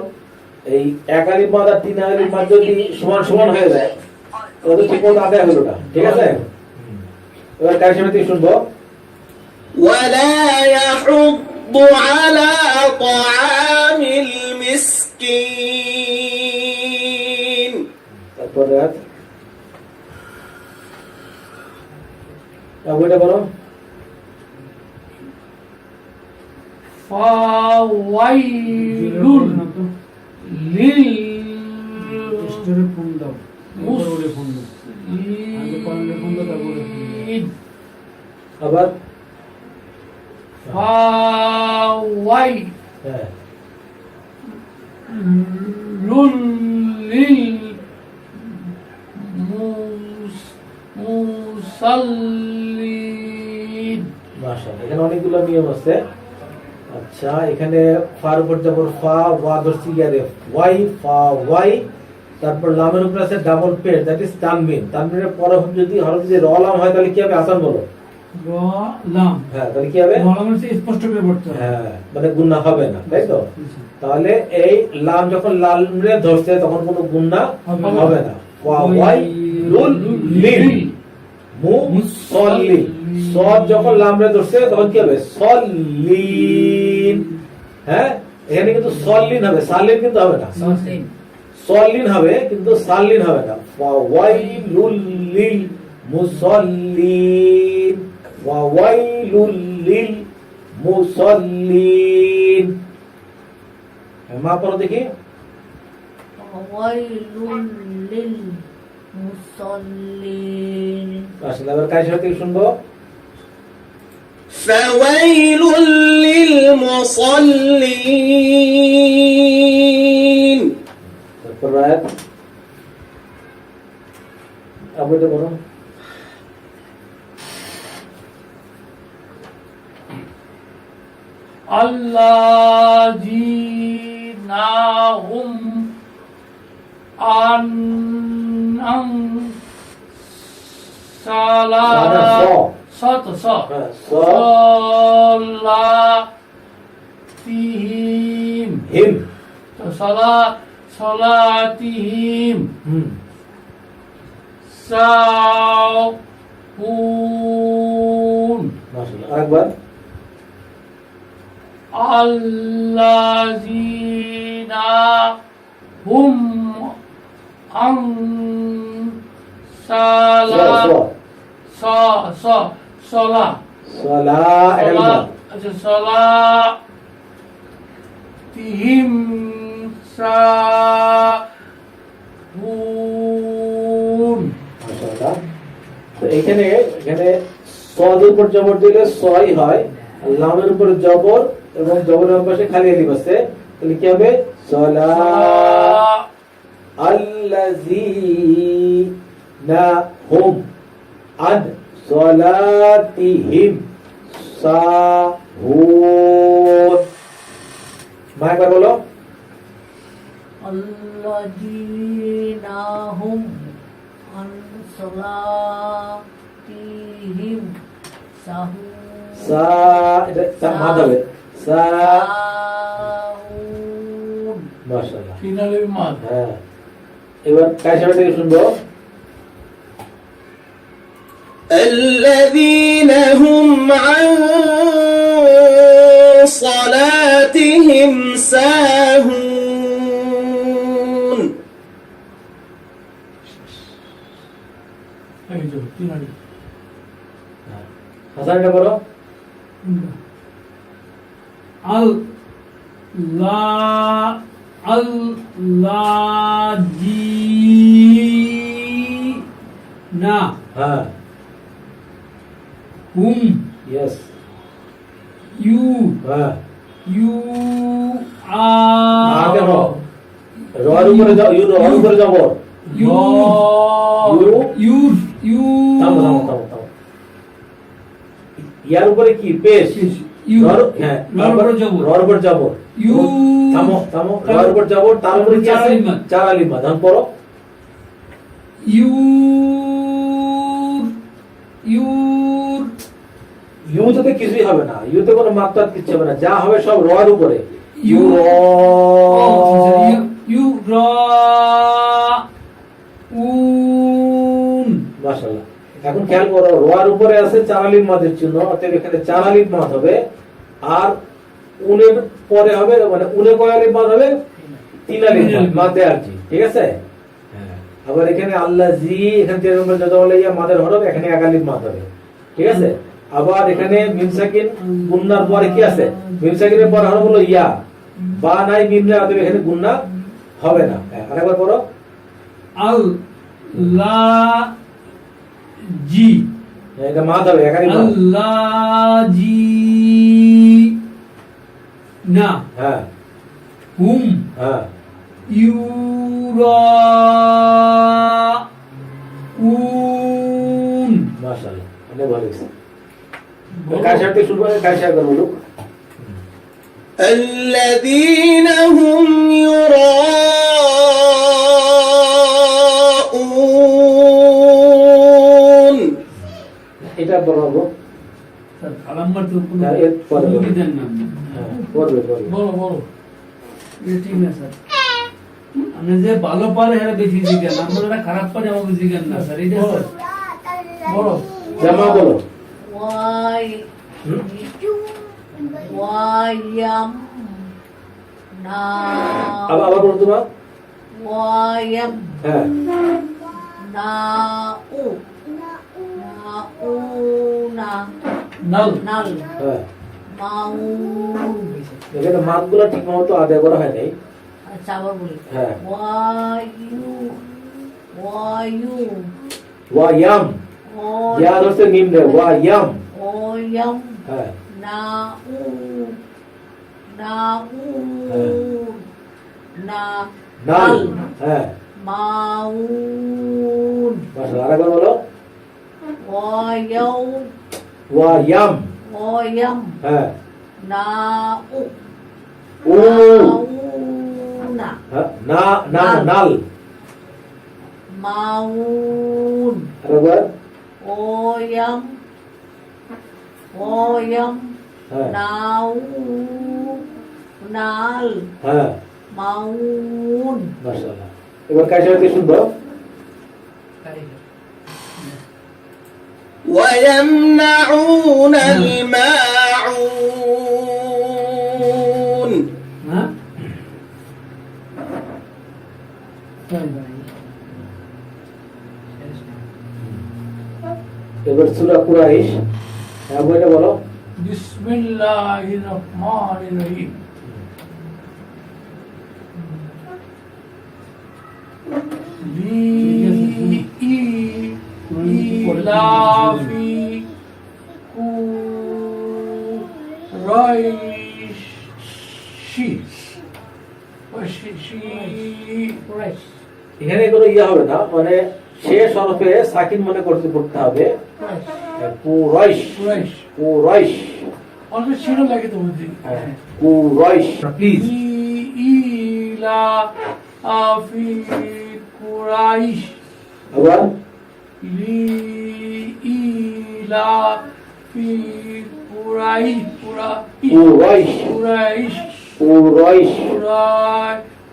এই একালি মাদ আর তিনারি মাদ যদি সমান সমান হয়ে যায় তাহলে ঠিক মতো আদায় হলো না ঠিক আছে এবার কার সাথে শুনবো ولا يحض على طعام المسكين তারপরে বইটা বলো ফাওয়াইলুল লিল স্টোরে ফোন দাও ওরে ফোন দাও আগে কলমে ফোন দাও তারপরে আবার ফাওয়াইলুল হ্যাঁ লিল মুসাল্লিন মাশাআল্লাহ এখানে অনেকগুলো নিয়ম আছে আচ্ছা এখানে ফার উপর যাবর ফা ওয়া দর্শি গিয়ারে ওয়াই ফা ওয়াই তারপর লামের উপর আছে ডাবল পেশ দ্যাট ইজ তানবিন তানবিনের পরে যদি হরফ যদি র লাম হয় তাহলে কি হবে আসান বলো র লাম হ্যাঁ তাহলে কি হবে র লাম হচ্ছে স্পষ্ট করে পড়তে হবে হ্যাঁ মানে গুণা হবে না তাই তো তাহলে এই লাম যখন লাল রে ধরছে তখন কোনো গুণা হবে না ওয়া ওয়াই লুল লিল মুসাল্লি সদ যখন লাম রে ধরছে তখন কি হবে সল্লিন হ্যাঁ এখানে কিন্তু সল্লিন হবে সালিন কিন্তু হবে না সল্লিন হবে কিন্তু সাল্লিন হবে না ওয়াইলুল লিল মুসাল্লিন ওয়াইলুল লিল মুসাল্লিন মা পড়ো দেখি ওয়াইলুল লিল মুসাল্লিন আসলে আবার কার সাথে শুনবো فويل للمصلين তারপর রায়াত আবু এটা বলো الذين هم عن صلاتهم হিম صلاتهم ساهون মাশাআল্লাহ আরেকবার الذين هم عن صلاة صلاتهم ساهون মাশাআল্লাহ তো এখানে সদের উপর জবর দিলে সই হয় আর লামের উপর জবর এবং জবরের পাশে খালি আলিফ আছে তাহলে কি হবে সলা আল্লাযীনা হুম আন সলাতিহিম সাহুন মাইবার বলো الذين هم عن صلاتهم ساهون সা এটা মাদ হবে সা ساهون মাশাআল্লাহ ফিনালের মাদ হ্যাঁ এবার কায়সাটা থেকে শুনবো الذين هم عن صلاتهم ساهون এই যে ফিনালে হাসান এটা বলো না হ্যাঁ হুম ইয়েস ইউ হ্যাঁ ইউ আগে র রর উপরে যাও ইউ রর উপরে যাব ইউ ইউ ইউ ইউ থামো থামো থামো থামো ইয়ার উপরে কি পেশ ইউ রর হ্যাঁ রর উপরে যাব রর উপরে যাব ইউ থামো থামো রর উপরে যাব তার উপরে কি আছে চার আলিফ মাদ ধান পড়ো ইউ ইউ ইউ তো কিছুই হবে না ইউতে কোনো মাত্রা কিছু হবে না যা হবে সব রর উপরে ইউ র ইউ র উন মাশাআল্লাহ এখন খেয়াল করো রর উপরে আছে চার আলিফ মাদের চিহ্ন অতএব এখানে চার আলিফ মাদ হবে আর উনের পরে হবে মানে উনে কয় আলিফ মাদ হবে তিন আলিফ মাদ দেয় আর কি ঠিক আছে হ্যাঁ আবার এখানে আল্লাযী এখানে যে নম্বর যত বলে ইয়া মাদের হরফ এখানে এক আলিফ মাদ হবে ঠিক আছে আবার এখানে মিম সাকিন গুন্নার পরে কি আছে মিম সাকিনের পর হরফ হলো ইয়া বা নাই মিম নাই অতএব এখানে গুন্না হবে না আরেকবার পড়ো আল লা জি এটা মাদ হবে এক আলিফ মাদ আল্লাহ জি না হ্যাঁ হুম হ্যাঁ ইউরা উন মাশাআল্লাহ অনেক ভালো হয়েছে কার সাথে শুরু করে কার সাথে বলো الذين هم يراءون এটা বলবো স্যার কালাম্বার তো কোনো হ্যাঁ, এর পরে বলো। কি দেন না হ্যাঁ বলবে বলো বলো এটা ঠিক না স্যার আপনি যে ভালো পারে হ্যাঁ বেশি জিজ্ঞান আমরা যারা খারাপ পারে আমাকে জিজ্ঞান না স্যার এটা স্যার বলো জামা বলো Why? হুম? Why am আবার now? আবার বলো তোমার Why am হ্যাঁ now? নাল Null. হ্যাঁ Maun. এখানে মাদগুলো ঠিক মতো আদায় করা হয় নাই আচ্ছা আবার বলি হ্যাঁ Why you? ওয়া ইয়াম ইয়া হচ্ছে মিম রে ওয়া ইয়াম Oh yum. হ্যাঁ নাউন না নাল হ্যাঁ মাউন মাশাআল্লাহ আরেকবার বলো ওয়ায়াউ ওয়ায়াম ওয়ায়াম হ্যাঁ নাউ উ না হ্যাঁ, না না নাল মাউন আরেকবার ওয়ায়াম হ্যাঁ নাউ নাল হ্যাঁ মাউন মাশাআল্লাহ এবার কাছে হতে শুনবো ويمنعون الماعون হ্যাঁ এবার সূরা কুরাইশ হ্যাঁ বইটা বলো বিসমিল্লাহির রহমানির রহিম ইলাফি কুরাইশি কুরাইশ এখানে কোনো ইয়া হবে না মানে শেষ হরফে সাকিন মনে করতে পড়তে হবে কুরাইশ কুরাইশ কুরাইশ অল্প ছিল লাগে তো বুঝি কুরাইশ প্লিজ ইলা আফি কুরাইশ আবার ইলা ফি কুরাইশ কুরাইশ কুরাইশ কুরাইশ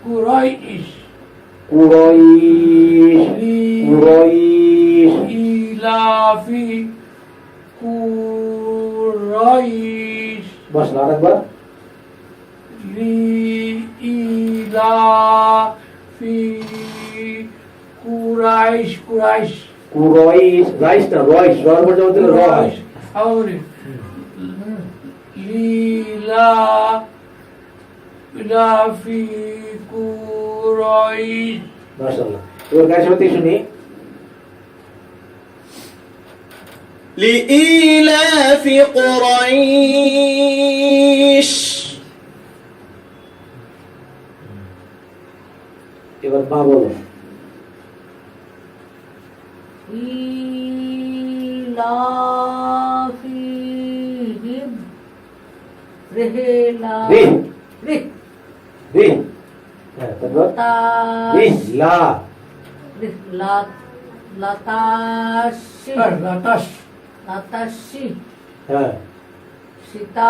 কুরাইশ কুরাইশ কুরাইশ ইলাফি কুরাইশ মাশাআল্লাহ আরেকবার ইলাফি কুরাইশ কুরাইশ কুরাইশ রাইশ না রয়শ রয়ের পর যাওয়া দিলে রয় আউরে ইলাফি কুরাইশ মাশাআল্লাহ এবার কাছে হতে শুনি لإيلاف قريش এবার মা বলো ইলাফিহিম রিহলা রি রিহ রি হ্যাঁ তারপর রি লা রিহলাত লাতাশি লাতাশ লাতাশি হ্যাঁ সিতাই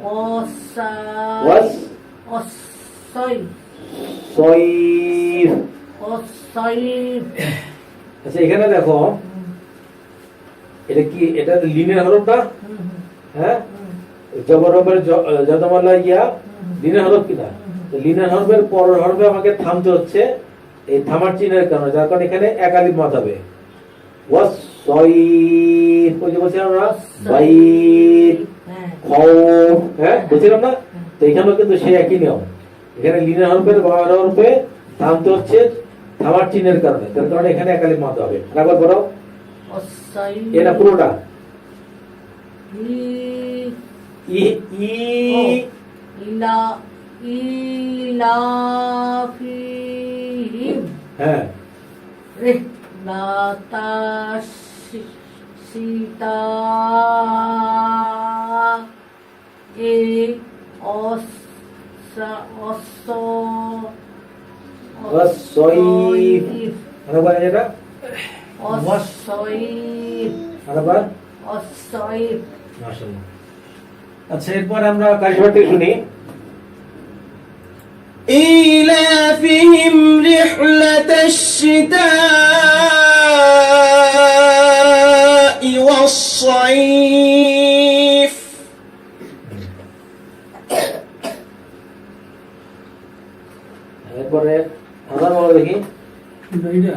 ওয়াস অসাই সয়ফ অসাইফ আচ্ছা এখানে দেখো এটা কি এটা লিনের হরফ না হ্যাঁ জবরবের জদমালা ইয়া লিনের হরফ কিনা তো লিনের হরফের পরের হরফে আমাকে থামতে হচ্ছে এই থামার চিহ্নের কারণে যার কারণে এখানে এক আলিফ মাদ হবে ওয়াস সয়ফ ওই যে বলছিলাম না বাইত হ্যাঁ খাউফ হ্যাঁ বলছিলাম না তো এখানেও কিন্তু সেই একই নিয়ম এখানে লিনের হরফের বাংলা হরফে থামতে হচ্ছে থামার চিহ্নের কারণে তার কারণে এখানে এক আলিফ মাদ হবে আরেকবার বলো অসাইফ এটা পুরোটা ই ই ইলা ইলাফিহিম হ্যাঁ রিহলাতাশি সিতা এ ওয়াসসাইফ আরেকবার এটা অসাইফ আরেকবার অসাইফ মাশাআল্লাহ আচ্ছা এরপর আমরা কাশিবার থেকে শুনি إيلافهم رحلة الشتاء والصيف এরপরে আবার বলো দেখি এইটা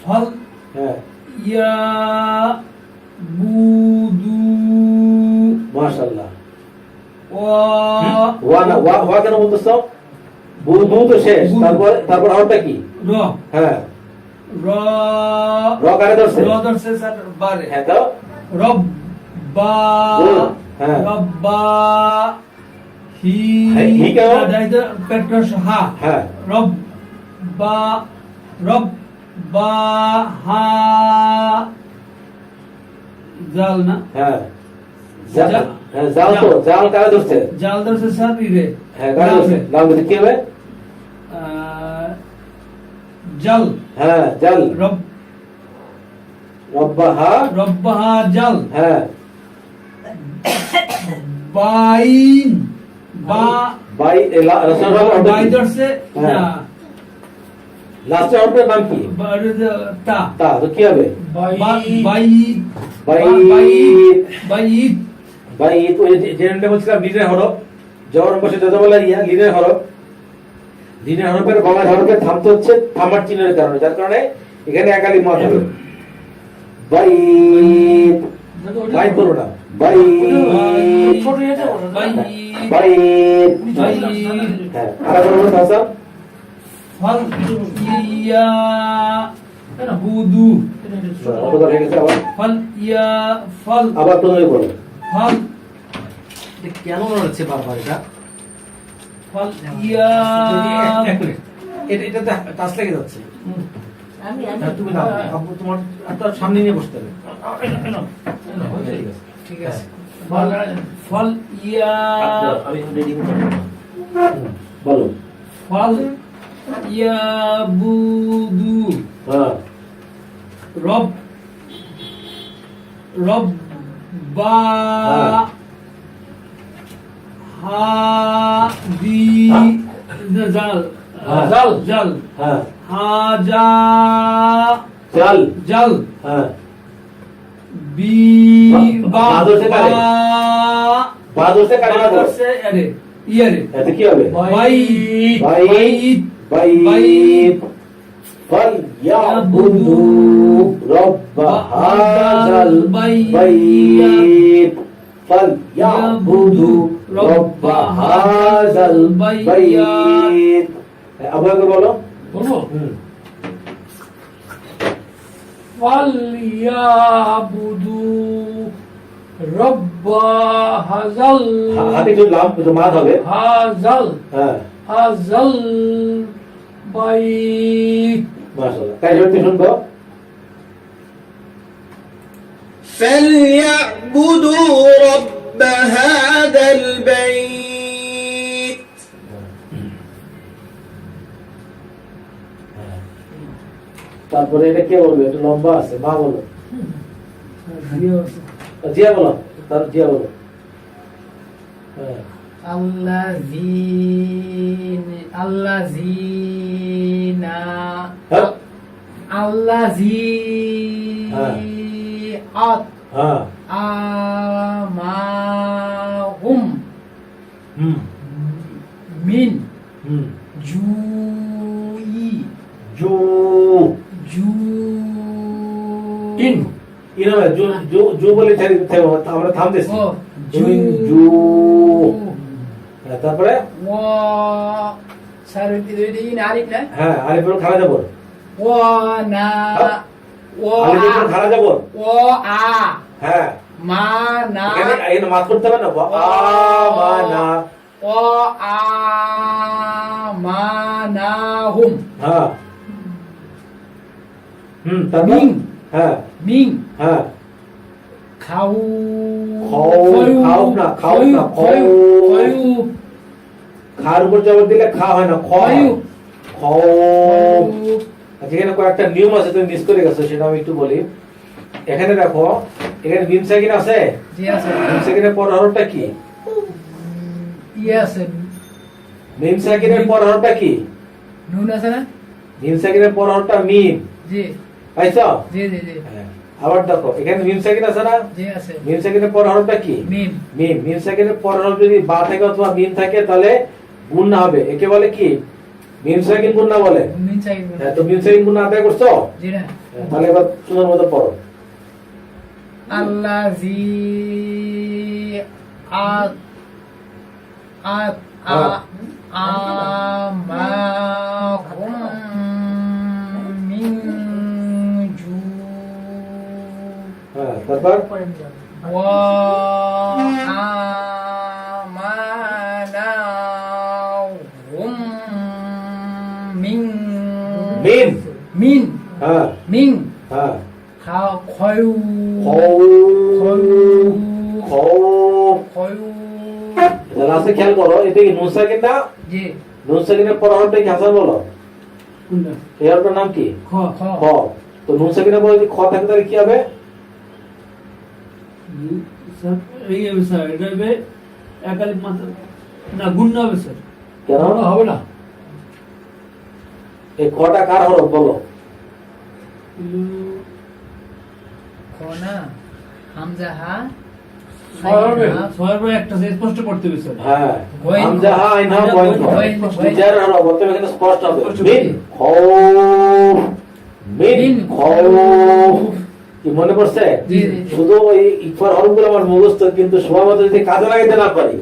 ফল হ্যাঁ ইয়া বুদু মাশাআল্লাহ ওয়া ওয়া না ওয়া কেন বলতেছো বুদু তো শেষ তারপর হরফটা কি র হ্যাঁ র র কারে ধরছে? র ধরছে স্যার বারে হ্যাঁ তো রব্বা হ্যাঁ। রব্বা হি হ্যাঁ, হি কেমন? দাইতে পেট্রোস হা হ্যাঁ রব্বা রব্বা হা জাল না হ্যাঁ জাল। হ্যাঁ জাল তো জাল কারে ধরছে? জাল ধরছে স্যার রে হ্যাঁ কারে ধরছে? লাম ধরছে কি হবে? জাল হ্যাঁ জাল রব্বাহা রব্বাহা জাল হ্যাঁ বাইন বা বাই রাসূল বাই ধরছে হ্যাঁ। না লাস্টে হরফের নাম কি? তা তা তো কি হবে? বাইত বাইত বাইত বাইত ওই যেটা বলছিলাম লিনের হরফ জবর বসে যত বলা ইয়া লিনের হরফ লিনের হরফের গলার হরফে থামতে হচ্ছে থামার চিহ্নের কারণে যার কারণে এখানে একালি মত হবে বাইত বাইত বলো না বাইত ছোট এটা বলো। বাইত বাইত বাইত হ্যাঁ আর বলবো তাসা ফল ইয়া বুদু অত কথা হয়ে গেছে আবার ফল ইয়া ফল আবার তুমি বলো ফল কেন হচ্ছে বারবার এটা? ফল ইয়া এক মিনিট। এটাতে টাচ লেগে যাচ্ছে। আমি হ্যাঁ, তুমি নাও। আব্বু তোমার আপনার সামনে নিয়ে বসতে হবে। ঠিক আছে। ফল ইয়া আমি রেডি বলো ফল ইয়া বুদু হ্যাঁ রব রব্বা হাদি জাল জাল জাল হ্যাঁ হাজা চাল জাল হ্যাঁ বি বা ধরছে কারে? বা ধরছে কারে না ধরছে? ধরছে আরে ইয়ারে এতে কি হবে? বাইত বাইত বাইত ফালইয়াবুদু রব্ব হাযাল বাইত ফালইয়াবুদু রব্ব হাযাল বাইত আবু একবার বলো বলবো হুম فَلْيَعْبُدُوا رَبَّ هَذَا হাতে একটু লাম একটু মাদ হবে হ্যাঁ البيت মাশাআল্লাহ কাই জোরতে শুনবো فليعبدوا رب هذا البيت তারপরে এটা কে বলবে একটু লম্বা আছে মা বলো জিয়া বলো তার জিয়া বলো হ্যাঁ আল্লাযীনা হ্যাঁ আল্লাযীআত হ্যাঁ আমাহুম হুম মিন হুম জুই জু জু ইন ইনামে জু জু জু বলে ছেড়ে আমরা থামতেছি ও জু জু হ্যাঁ, তারপরে ওয়া সারতি দুই ইন আলিফ না হ্যাঁ আলিফের খাড়া যাব ওয়া না ওয়া আলিফের খাড়া যাব ওয়া আ হ্যাঁ মা না এখানে মাত করতে হবে না আ মা না ওয়া আমানাহুম হ্যাঁ তারপর মিং হ্যাঁ মিং হ্যাঁ খাউ খাও না খাও না খাও খায়ু খার উপর জবর দিলে খা হয় না খায়ু খাও আচ্ছা এখানে কয়েকটা নিয়ম আছে তুমি মিস করে গেছো সেটা আমি একটু বলি এখানে দেখো এখানে মিম সাকিন আছে জি আছে মিম সাকিনের পর হরফটা কি ইয়েস মিম সাকিনের পর হরফটা কি নুন আছে না মিম সাকিনের পর হরফটা মিম জি পাইছো জি জি জি হ্যাঁ। আবার দেখো এখানে মিম সাকিন আছে না জি আছে মিম সাকিনের পর হরফটা কি মিম মিম মিম সাকিনের পর হরফ যদি বা থাকে অথবা মিম থাকে তাহলে গুণনা হবে একে বলে কি মিম সাকিন গুণনা বলে মিন চাই হ্যাঁ তো মিম সাকিন গুণনা আদায় করছো জি না হ্যাঁ, তাহলে এবার সুন্দর মতো পড়ো আল্লাযী আত আত আ আমাহুম মিন وآمنهم من মিন من হ্যাঁ من হ্যাঁ خيو লাস্টে খেয়াল করো, এটা কি নুন সাকিন না? জি নুন সাকিনের পর হরফটা কি হাসান বলো? কোনটা? এই হরফটার নাম কি? খ খ খ। তো নুন সাকিনের পরে যদি খ থাকে তাহলে কি হবে? স্যার এই হবে স্যার, এটা হবে একালিক মাত্রা না, গুণ হবে স্যার। কেন হবে না। এই খটা কার হরফ বলো? খনা হামজা হা ছয়ের পরে একটা স্পষ্ট করতে হবে স্যার। হ্যাঁ গয়েন হামজা হা আইন হা গয়েন খ। গয়েন খ। যার হরফ বলতে এখানে স্পষ্ট হবে। স্পষ্ট মিন হবে। খাউফ মিন মিন খাউফ। কি মনে পড়ছে? জি, জি, জি। শুধু ওই ইকফার হরফগুলো আমার মুখস্থ, কিন্তু সময় মতো যদি কাজে লাগাইতে না পারি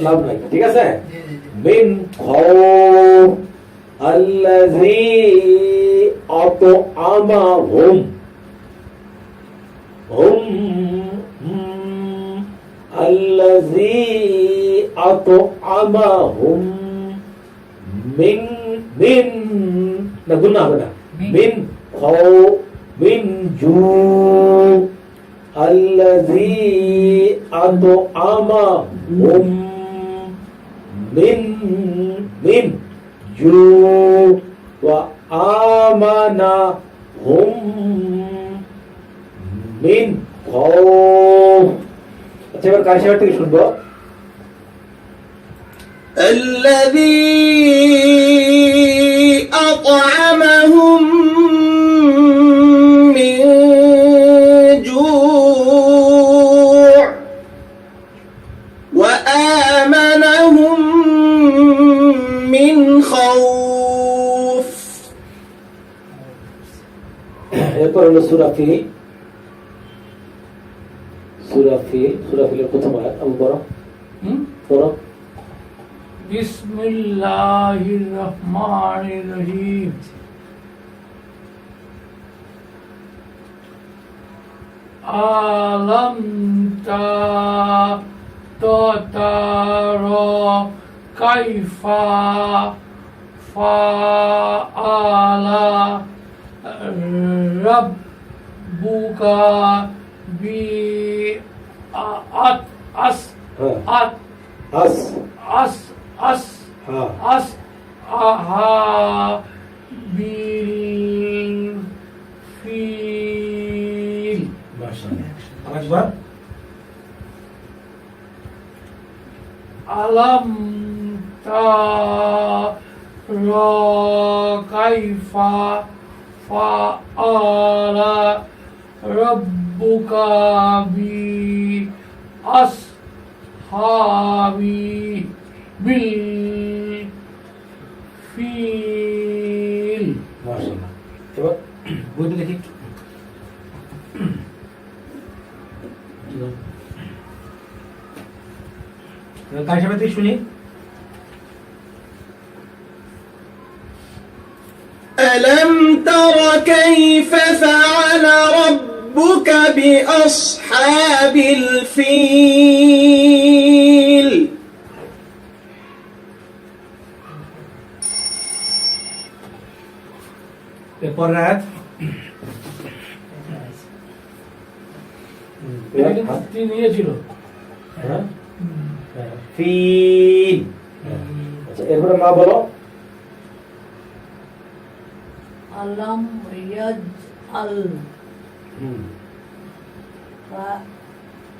লাভ নাই। ঠিক আছে? জি জি জি মিন খাউফ আল্লাযী আতআমাহুম الذي أطعمهم من نقولنا هنا من خوف من جوع الذي أطعمهم من جوع وآمنهم من خوف। আচ্ছা এবার কার শেয়ার থেকে শুনবো। الذي أطعمهم من جوع وآمنهم من خوف। এরপর হলো সূরা ফিল। সূরা ফিলের প্রথম আয়াত আমি পড়ো পড়ো। বিসমিল্লাহির রহমানির রহিম। আলম তারা কাইফা ফাআলা রাব্বুকা বি আত আস হ্যাঁ আত আস আস আস হ্যাঁ আস আহা বিল ফিল। মাশাআল্লাহ। আরেকবার। আলম তারা কাইফা ফাআলা রাব্বুকা বি আসহাবি বিল ফিল। মাশাআল্লাহ। এবার বইটা দেখি একটু। কার সাথে থেকে শুনি। ألم تر كيف فعل ربك بأصحاب الفيل এরপর আয়াত। তিন নিয়েছিল। হ্যাঁ ফিল। আচ্ছা এরপরে মা বলো। আলম ইয়াজআল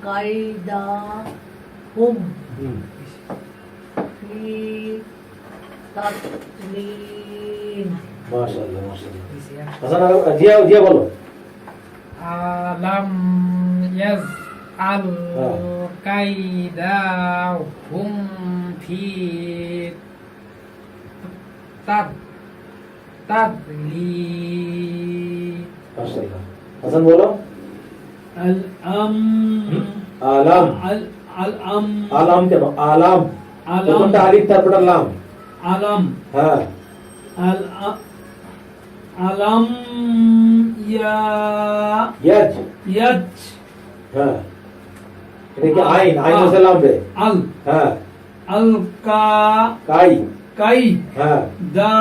কাইদাহুম ফি তাদলিল। মাশাআল্লাহ মাশাআল্লাহ। হাসান জিয়া বলো। আলম ইয়াজআল কাইদাহুম ফি তাদলিল। মাশাআল্লাহ। হাসান বলো। আল আম আলাম আল আল আম আলাম কেন? আলাম আলাম প্রথমটা আলিফ তারপরটা লাম। আলাম হ্যাঁ আল আলাম ইয়া ইয়াজ ইয়াজ হ্যাঁ এটা কি আইন আইন সালাম বে আল হ্যাঁ আল কা কাই কাই হ্যাঁ দা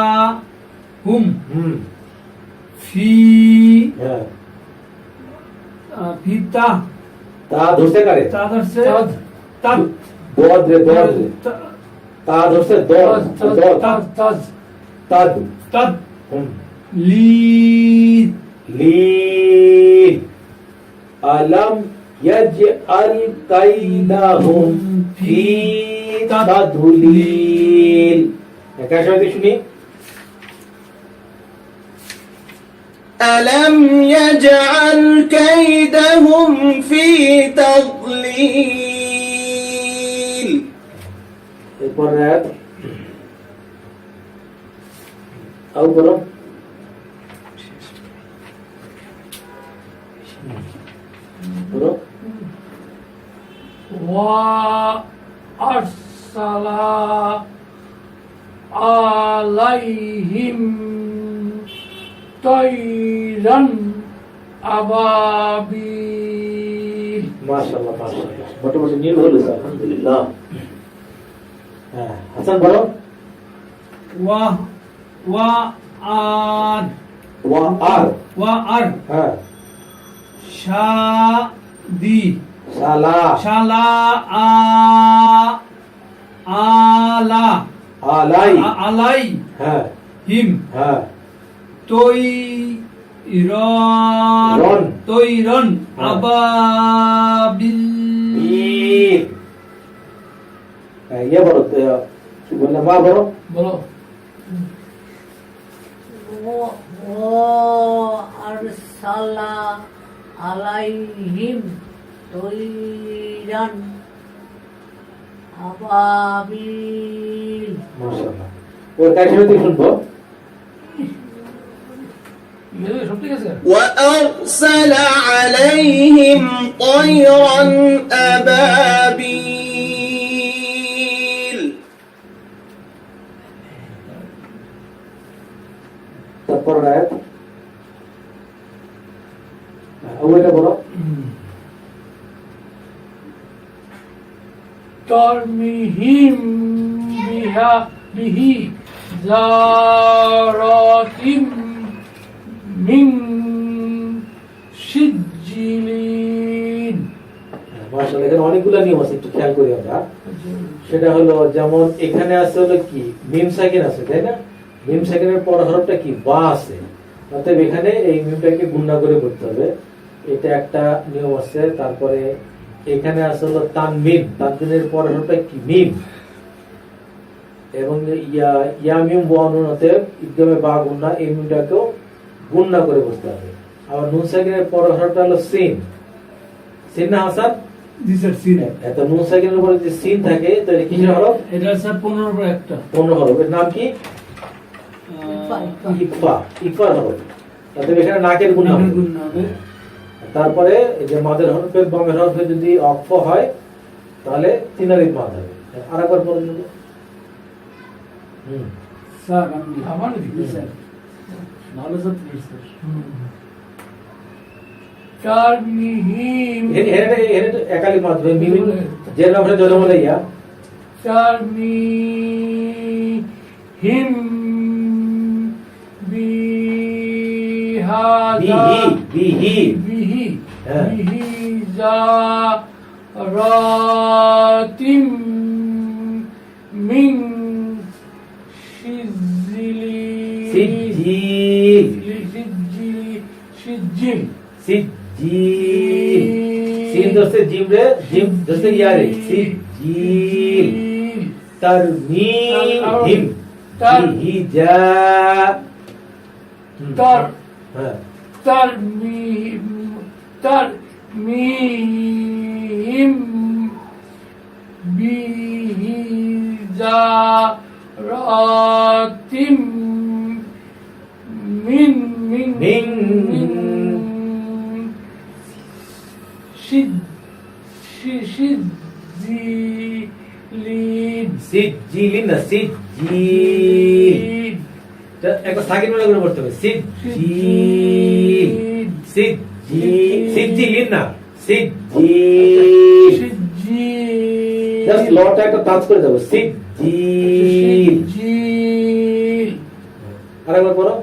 হুম হুম ফি হ্যাঁ ফিতা তা ধরতে কারে তাদের সে তাদ। তাদ দদ রে দদ রে তা ধরতে দদ দদ তাজ তাজ তাদ তাদ হুম লি লীল আলম ইয়াজআল কাইদাহুম ফি তাদলীল একা সাথে শুনি ألم يجعل كيدهم في تضليل এরপর আয়াত আও করো করো وأرسل عليهم طيرا أبابيل মাশাআল্লাহ মাশাআল্লাহ মোটামুটি নিয়ে হলো আলহামদুলিল্লাহ হ্যাঁ হাসান বলো ওয়া ওয়া আর ওয়া আর ওয়া আর হ্যাঁ শা দি সালা শালা আ আলা আলাই আলাই হ্যাঁ হিম হ্যাঁ তৈ রন রন। তৈরন হ্যাঁ। আবাবিল বীর ইয়ে বলো কি বললে মা বলো বলো وأرسل عليهم طيرا أبابيل মাশাআল্লাহ ওর কাছে শুনতে শুনবো সব ঠিক আছে وأرسل عليهم طيرا أبابيل তারপর আয়াত ওইটা বলো ترميهم به زارات من سجيل মাশাআল্লাহ এখানে অনেকগুলো নিয়ম আছে একটু খেয়াল করি আমরা সেটা হলো যেমন এখানে আছে হলো কি মিম সাকিন আছে তাই না মিম সাকিনের পর হরফটা কি বা আছে অতএব এখানে এই মিমটাকে গুণনা করে করতে হবে এটা একটা নিয়ম আছে তারপরে এখানে আছে হলো তানমিম তানমিনের পর হরফটা কি মিম এবং ইয়া ইয়া মিম বর্ণনাতে ইদগামে বা গুণনা এই মিমটাকেও গুণনা করে বসতে হবে আবার নুন সাকিনের পর হরফটা হলো সিন সিন না হাসান দিস আর সিন এত নুন সাকিনের উপরে যে সিন থাকে তাহলে কিসের হরফ এটা স্যার 15 পর একটা 15 হরফ এর নাম কি ইকফা ইকফা হরফ অতএব এখানে নাকের গুণ হবে নামের গুণ হবে তারপরে এই যে মাদের হরফের বামের হরফে যদি অক্ফ হয় তাহলে তিনারির মাদ হবে আরেকবার পড়ুন স্যার আমি আমার নাকি? জি, স্যার ভালো স্যার স্যার ترميهم একালি মাদ হবে মিম যে নামে জলে বলে ইয়া ترميهم بهذا বিহি به হ্যাঁ। به زارات من সিজিল سجل সিজিল সিন দস্তে জিম রে জিম দস্তে ইয়া রে সিজিল তারমিহিম বিহি যা تر হ্যাঁ ترميهم به زارات من سجيل সিজিল না সিজিল একটা সাকিন মনে করে পড়তে হবে সিজিল সিজিল সিজিল না সিজিল সিজিল জাস্ট লটা একটা টাচ করে যাবে সিজিল সিজিল আরেকবার পড়ো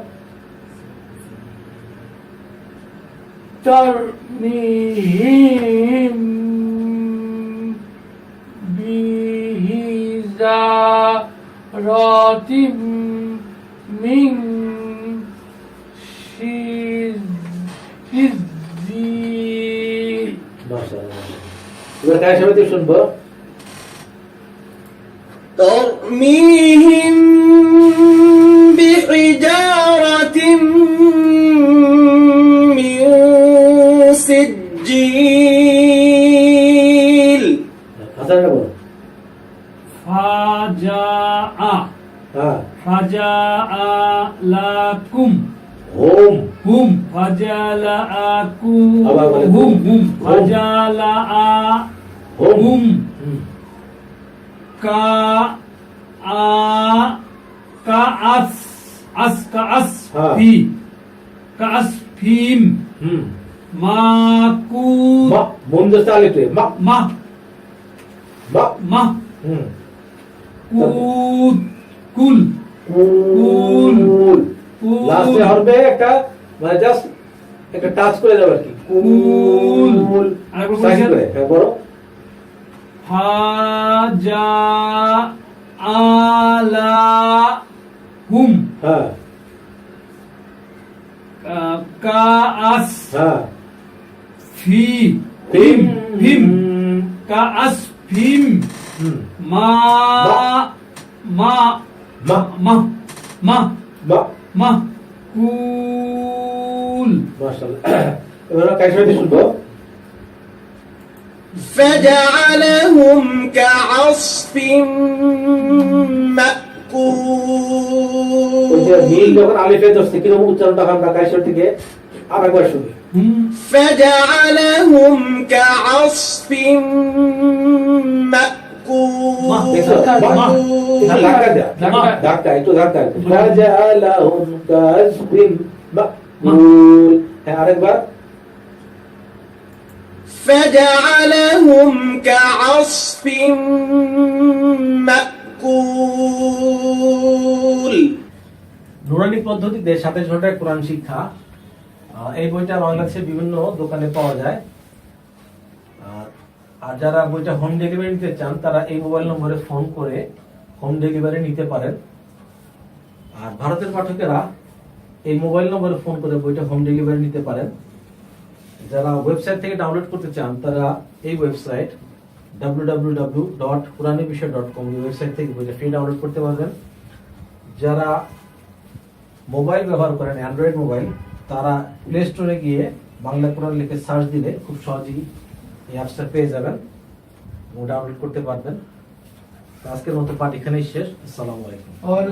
ترميهم بحجارة من سجيل মাশাআল্লাহ এবার কার সাথে শুনবো ترميهم بحجارة من سجيل হাসানটা বলো فجاء হ্যাঁ فجاء لكم হোম هم فجاءكم আবার বলে هم هم হোম। فجاءهم كأس হ্যাঁ। كأسفهم হুম মাকুল মা মন দস্তা আলিতে মা মা মা মা হুম কুল কুল কুল কুল লাস্টে হবে একটা মানে জাস্ট একটা টাচ করে যাবে আর কি কুল। কুল আরেকবার সাইড বলছেন? করে হ্যাঁ বলো হাজা আলা হুম হ্যাঁ কাআস হ্যাঁ ফি হিম হিম কাআস ফিম হুম মা মা মা মা মা মা মা কুল মাশাআল্লাহ এবার কার সাথে শুনবো فجعلهم كعصف ওই যে নীল مأكول যখন আলিফে দস্তে কিরকম উচ্চারণটা হয় আমরা কার থেকে আরেকবার শুনি হুম فجعلهم كعصف দেখছো মা ধাক্কা দেয়া ধাক্কা। ধাক্কা একটু ধাক্কা ফাজালাহুম কাসবিন মাকুল হ্যাঁ আরেকবার فجعلهم كعصف مأكول নুরানি পদ্ধতিতে 27 ঘন্টায় কোরআন শিক্ষা এই বইটা বাংলাদেশের বিভিন্ন দোকানে পাওয়া যায়। আর যারা বইটা হোম ডেলিভারি নিতে চান তারা এই মোবাইল নম্বরে ফোন করে হোম ডেলিভারি নিতে পারেন। আর ভারতের পাঠকেরা এই মোবাইল নম্বরে ফোন করে বইটা হোম ডেলিভারি নিতে পারেন। যারা ওয়েবসাইট থেকে ডাউনলোড করতে চান তারা এই ওয়েবসাইট www.quranibishoy.com এই ওয়েবসাইট থেকে বইটা ফ্রি ডাউনলোড করতে পারবেন। যারা মোবাইল ব্যবহার করেন অ্যান্ড্রয়েড মোবাইল তারা প্লে স্টোরে গিয়ে বাংলা কোরআন লিখে সার্চ দিলে খুব সহজেই এই অ্যাপসটা পেয়ে যাবেন এবং ডাউনলোড করতে পারবেন। আজকের মতো পাঠ এখানেই শেষ। আসসালামু আলাইকুম।